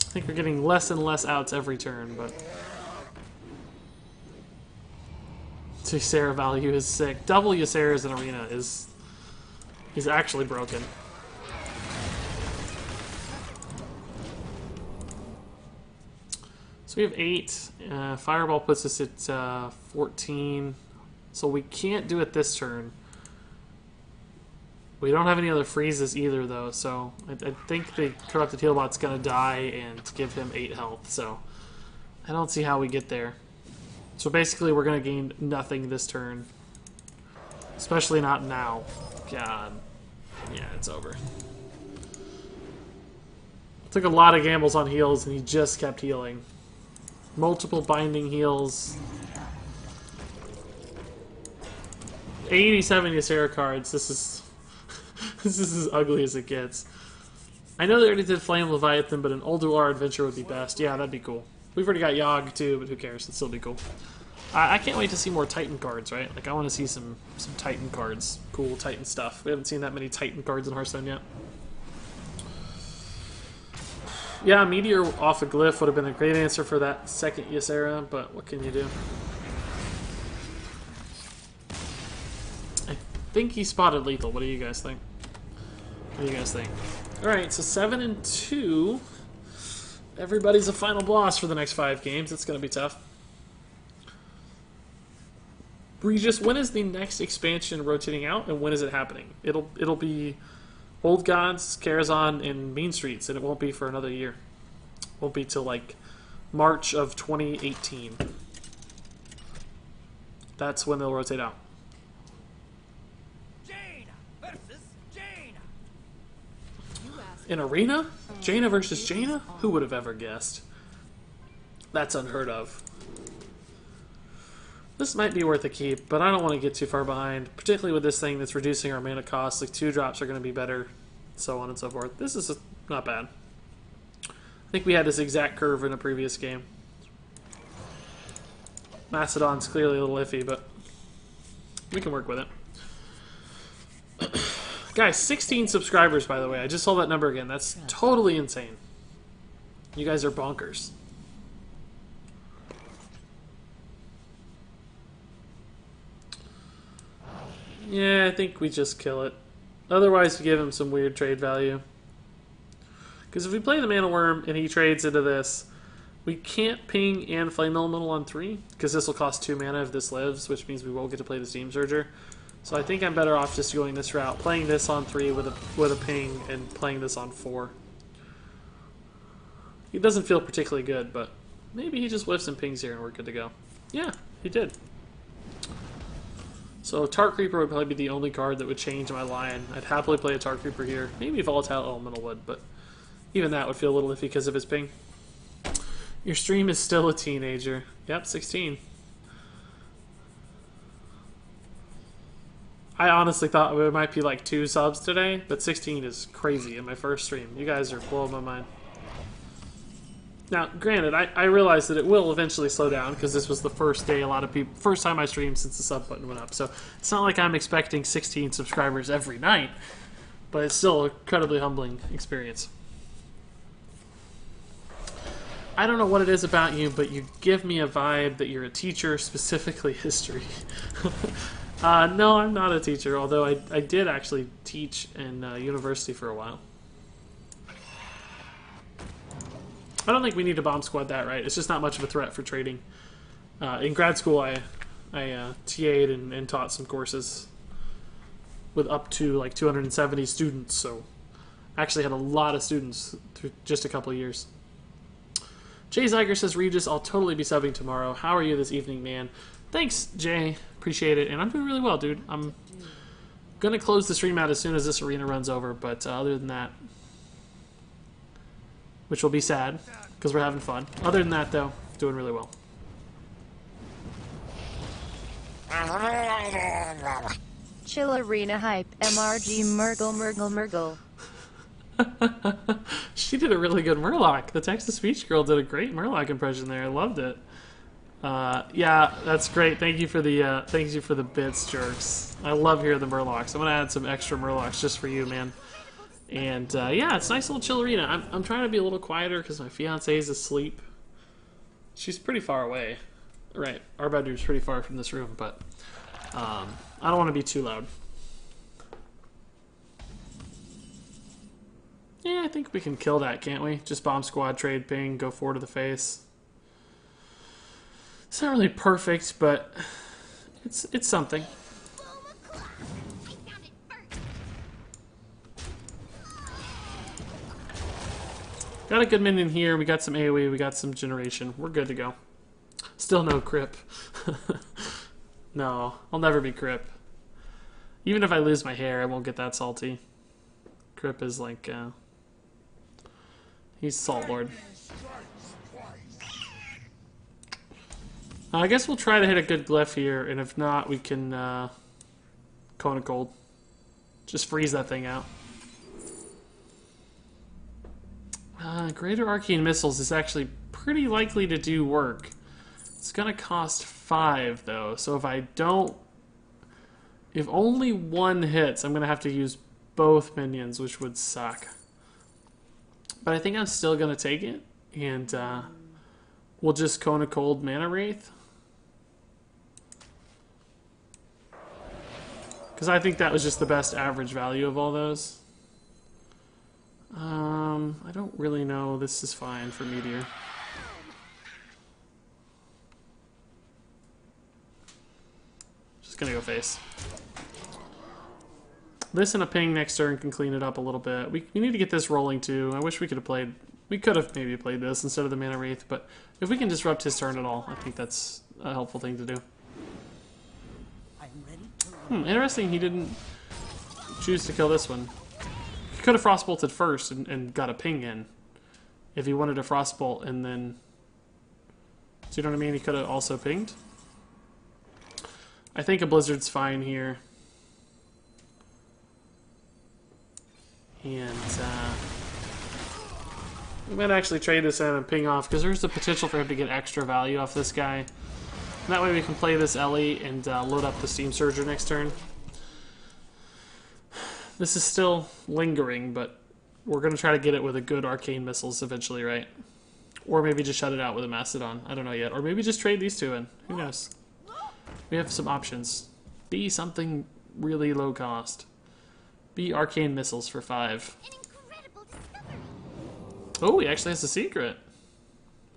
I think we're getting less and less outs every turn, but Ysera value is sick. Double Ysera's in Arena is actually broken. So we have 8. Fireball puts us at 14. So we can't do it this turn. We don't have any other freezes either, though, so I think the Corrupted Healbot's going to die and give him 8 health, so I don't see how we get there. So basically we're going to gain nothing this turn. Especially not now. God. Yeah, it's over. Took a lot of gambles on heals, and he just kept healing. Multiple binding heals. 87 Ysera cards. This is this is as ugly as it gets. I know they already did Flame Leviathan, but an Ulduar adventure would be best. Yeah, that'd be cool. We've already got Yogg too, but who cares? It'd still be cool. I can't wait to see more Titan cards, right? Like, I want to see some Titan cards. Cool Titan stuff. We haven't seen that many Titan cards in Hearthstone yet. Yeah, Meteor off a Glyph would have been a great answer for that second Ysera, but what can you do? I think he spotted lethal. What do you guys think? What do you guys think? Alright, so 7 and 2. Everybody's a final boss for the next 5 games. It's going to be tough. Regis, when is the next expansion rotating out, and when is it happening? It'll be Old Gods, Karazhan, and Mean Streets, and it won't be for another year. It won't be till like March of 2018. That's when they'll rotate out. Jaina versus Jaina. In Arena? Jaina versus Jaina? Who would have ever guessed? That's unheard of. This might be worth a keep, but I don't want to get too far behind, particularly with this thing that's reducing our mana costs. Like 2 drops are going to be better, so on and so forth. This is not bad. I think we had this exact curve in a previous game. Macedon's clearly a little iffy, but we can work with it. Guys, 16 subscribers, by the way. I just saw that number again. That's totally insane. You guys are bonkers. Yeah, I think we just kill it. Otherwise, we give him some weird trade value. Because if we play the Mana Worm and he trades into this, we can't ping and Flame Elemental on 3, because this will cost 2 mana if this lives, which means we won't get to play the Steam Surger. So I think I'm better off just going this route, playing this on 3 with a ping, and playing this on 4. He doesn't feel particularly good, but maybe he just whiffs and pings here and we're good to go. Yeah, he did. So Tart Creeper would probably be the only card that would change my line. I'd happily play a Tart Creeper here. Maybe Volatile Elemental would, but even that would feel a little iffy because of his ping. Your stream is still a teenager. Yep, 16. I honestly thought it might be like 2 subs today, but 16 is crazy in my first stream. You guys are blowing my mind. Now, granted, I realize that it will eventually slow down because this was the first day first time I streamed since the sub button went up. So it's not like I'm expecting 16 subscribers every night, but it's still an incredibly humbling experience. I don't know what it is about you, but you give me a vibe that you're a teacher, specifically history. No, I'm not a teacher, although I did actually teach in university for a while. I don't think we need to bomb squad that, right? It's just not much of a threat for trading. In grad school, I TA'd and taught some courses with up to like 270 students, so I actually had a lot of students through just a couple of years. Jay Zeiger says, Regis, I'll totally be subbing tomorrow. How are you this evening, man? Thanks, Jay. Appreciate it. And I'm doing really well, dude. I'm going to close the stream out as soon as this arena runs over, but other than that, which will be sad, because we're having fun. Other than that, though, doing really well. Chill arena hype. MRG Murgle Murgle Murgle. She did a really good Murloc. The text-to-speech girl did a great Murloc impression there. I loved it. Yeah, that's great. Thank you for the bits, jerks. I love hearing the Murlocs. I'm gonna add some extra Murlocs just for you, man. And yeah, it's a nice little chill arena. I'm trying to be a little quieter because my fiance is asleep. She's pretty far away. Right, our bedroom's pretty far from this room, but I don't want to be too loud. Yeah, I think we can kill that, can't we? Just bomb squad, trade, ping, go 4 to the face. It's not really perfect, but It's something. Got a good minion here. We got some AoE. We got some generation. We're good to go. Still no Crip. No, I'll never be Crip. Even if I lose my hair, I won't get that salty. Crip is like, he's Salt Lord. I guess we'll try to hit a good glyph here, and if not, we can, Cone of Cold. Just freeze that thing out. Greater Arcane Missiles is actually pretty likely to do work. It's gonna cost 5, though, so if I don't... If only one hits, I'm gonna have to use both minions, which would suck. But I think I'm still gonna take it, and we'll just Cone of Cold Mana Wraith. Because I think that was just the best average value of all those. I don't really know. This is fine for Meteor. Just gonna go face. This and a ping next turn can clean it up a little bit. We need to get this rolling too. I wish we could have played... We could have maybe played this instead of the Mana Wraith, but if we can disrupt his turn at all, I think that's a helpful thing to do. Interesting he didn't choose to kill this one. He could have Frostbolted first and got a ping in. If he wanted a Frostbolt and then... Do you know what I mean? He could have also pinged. I think a Blizzard's fine here. And, we might actually trade this in and ping off, because there's the potential for him to get extra value off this guy. And that way we can play this Ellie and load up the Steam Surger next turn. This is still lingering, but we're going to try to get it with a good Arcane Missiles eventually, right? Or maybe just shut it out with a Mastodon. I don't know yet. Or maybe just trade these two in. Who knows? We have some options. Be something really low cost. Be Arcane Missiles for 5. Oh, he actually has a secret.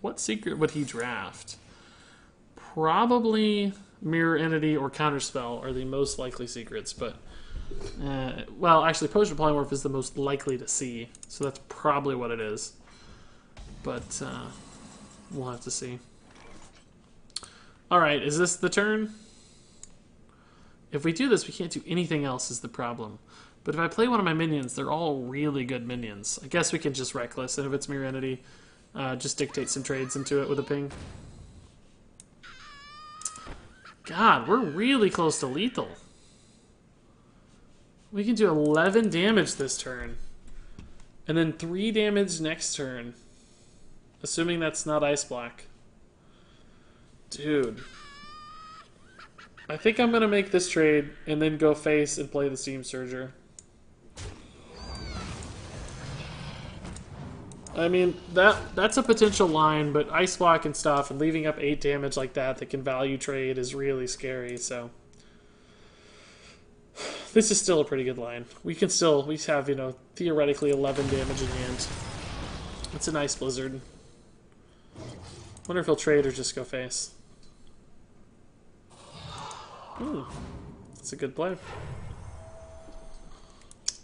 What secret would he draft? Probably Mirror Entity or Counterspell are the most likely secrets, but... well, actually, Potion Polymorph is the most likely to see, so that's probably what it is. But, we'll have to see. Alright, is this the turn? If we do this, we can't do anything else is the problem. But if I play one of my minions, they're all really good minions. I guess we can just Reckless, and if it's Mirror Entity, just dictate some trades into it with a ping. God, we're really close to lethal. We can do 11 damage this turn. And then 3 damage next turn. Assuming that's not Ice Block. Dude. I think I'm going to make this trade and then go face and play the Steam Surger. I mean, that's a potential line, but Ice Block and stuff and leaving up 8 damage like that can value trade is really scary, so... This is still a pretty good line. We have, you know, theoretically 11 damage in hand. It's a nice Blizzard. Wonder if he'll trade or just go face. Ooh, that's a good play.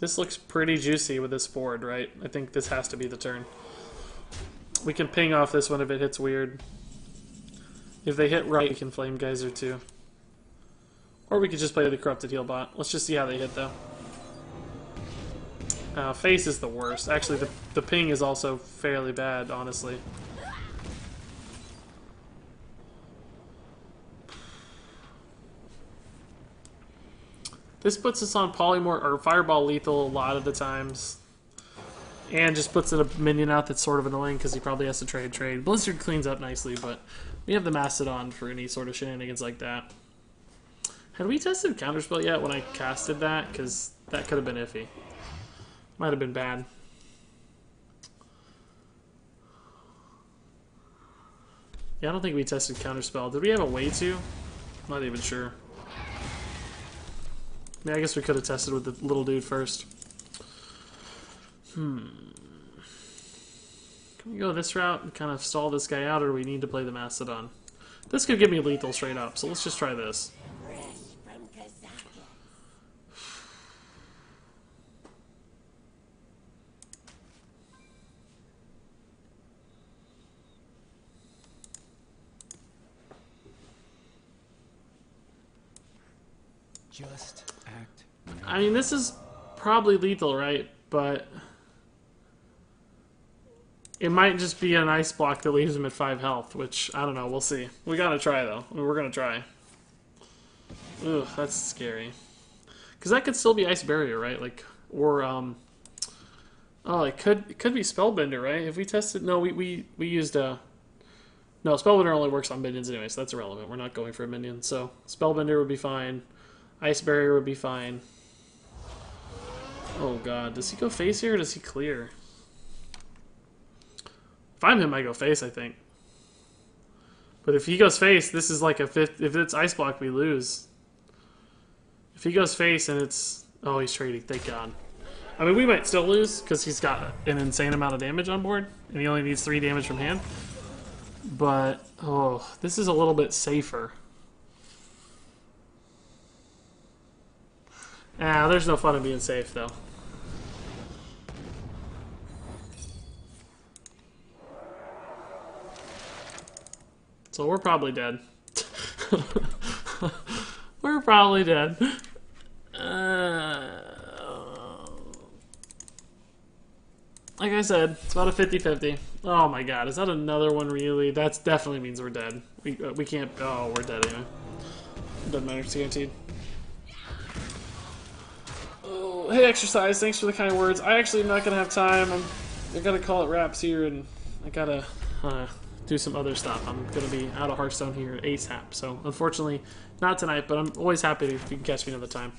This looks pretty juicy with this board, right? I think this has to be the turn. We can ping off this one if it hits weird. If they hit right, we can Flame Geyser too. Or we could just play the Corrupted Heal Bot. Let's just see how they hit, though. Face is the worst. Actually, the ping is also fairly bad, honestly. This puts us on Polymorph or Fireball lethal a lot of the times. And just puts a minion out that's sort of annoying because he probably has to trade. Blizzard cleans up nicely, but we have the Mastodon for any sort of shenanigans like that. Had we tested Counterspell yet when I casted that? Because that could have been iffy. Might have been bad. Yeah, I don't think we tested Counterspell. Did we have a way to? Not even sure. Yeah, I guess we could have tested with the little dude first. Can we go this route and kind of stall this guy out, or do we need to play the Mastodon? This could give me lethal straight up, so let's just try this. Just act. I mean, this is probably lethal, right? But it might just be an ice block that leaves him at 5 health, which, I don't know, we'll see. We gotta try, though. I mean, we're gonna try. Ugh, that's scary. Because that could still be Ice Barrier, right? Like, or, oh, it could be Spellbender, right? If we tested... No, we used, No, Spellbender only works on minions anyway, so that's irrelevant. We're not going for a minion. So, Spellbender would be fine. Ice Barrier would be fine. Oh, God. Does he go face here, or does he clear? If I'm him, I go face, I think. But if he goes face, this is like a 5th... If it's Ice Block, we lose. If he goes face and it's... Oh, he's trading. Thank God. I mean, we might still lose because he's got an insane amount of damage on board. And he only needs 3 damage from hand. But, oh, this is a little bit safer. Ah, there's no fun in being safe, though. So we're probably dead. We're probably dead. Like I said, it's about a 50-50. Oh my God, is that another one really? That definitely means we're dead. We can't... Oh, we're dead anyway. Doesn't matter, it's guaranteed. Oh, hey, Exercise, thanks for the kind words. I actually am not going to have time. I gotta call it wraps here, and I gotta do some other stuff. I'm going to be out of Hearthstone here ASAP. So, unfortunately, not tonight, but I'm always happy if you can catch me another time.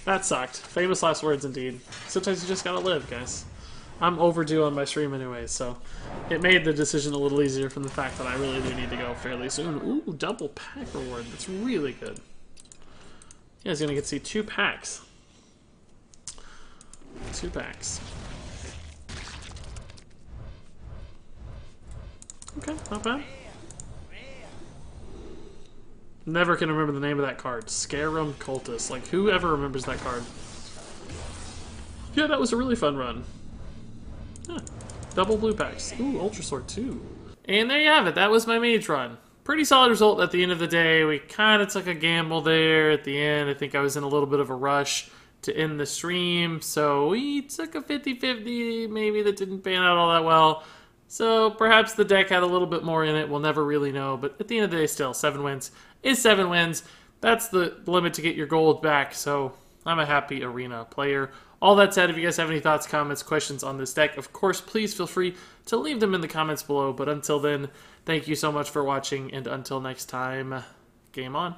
That sucked. Famous last words indeed. Sometimes you just gotta live, guys. I'm overdue on my stream anyway, so it made the decision a little easier from the fact that I really do need to go fairly soon. Ooh, double pack reward. That's really good. Yeah, he's gonna get to see 2 packs. 2 packs. Okay, not bad. Never can remember the name of that card. Scarum Cultist. Like, whoever remembers that card? Yeah, that was a really fun run. Huh. Double blue packs. Ooh, Ultra Sword 2. And there you have it. That was my Mage run. Pretty solid result at the end of the day. We kind of took a gamble there at the end. I think I was in a little bit of a rush to end the stream. So we took a 50-50. Maybe that didn't pan out all that well. So perhaps the deck had a little bit more in it. We'll never really know. But at the end of the day, still, 7 wins is 7 wins. That's the limit to get your gold back. So I'm a happy arena player. All that said, if you guys have any thoughts, comments, questions on this deck, of course, please feel free to leave them in the comments below. But until then, thank you so much for watching, and until next time, game on.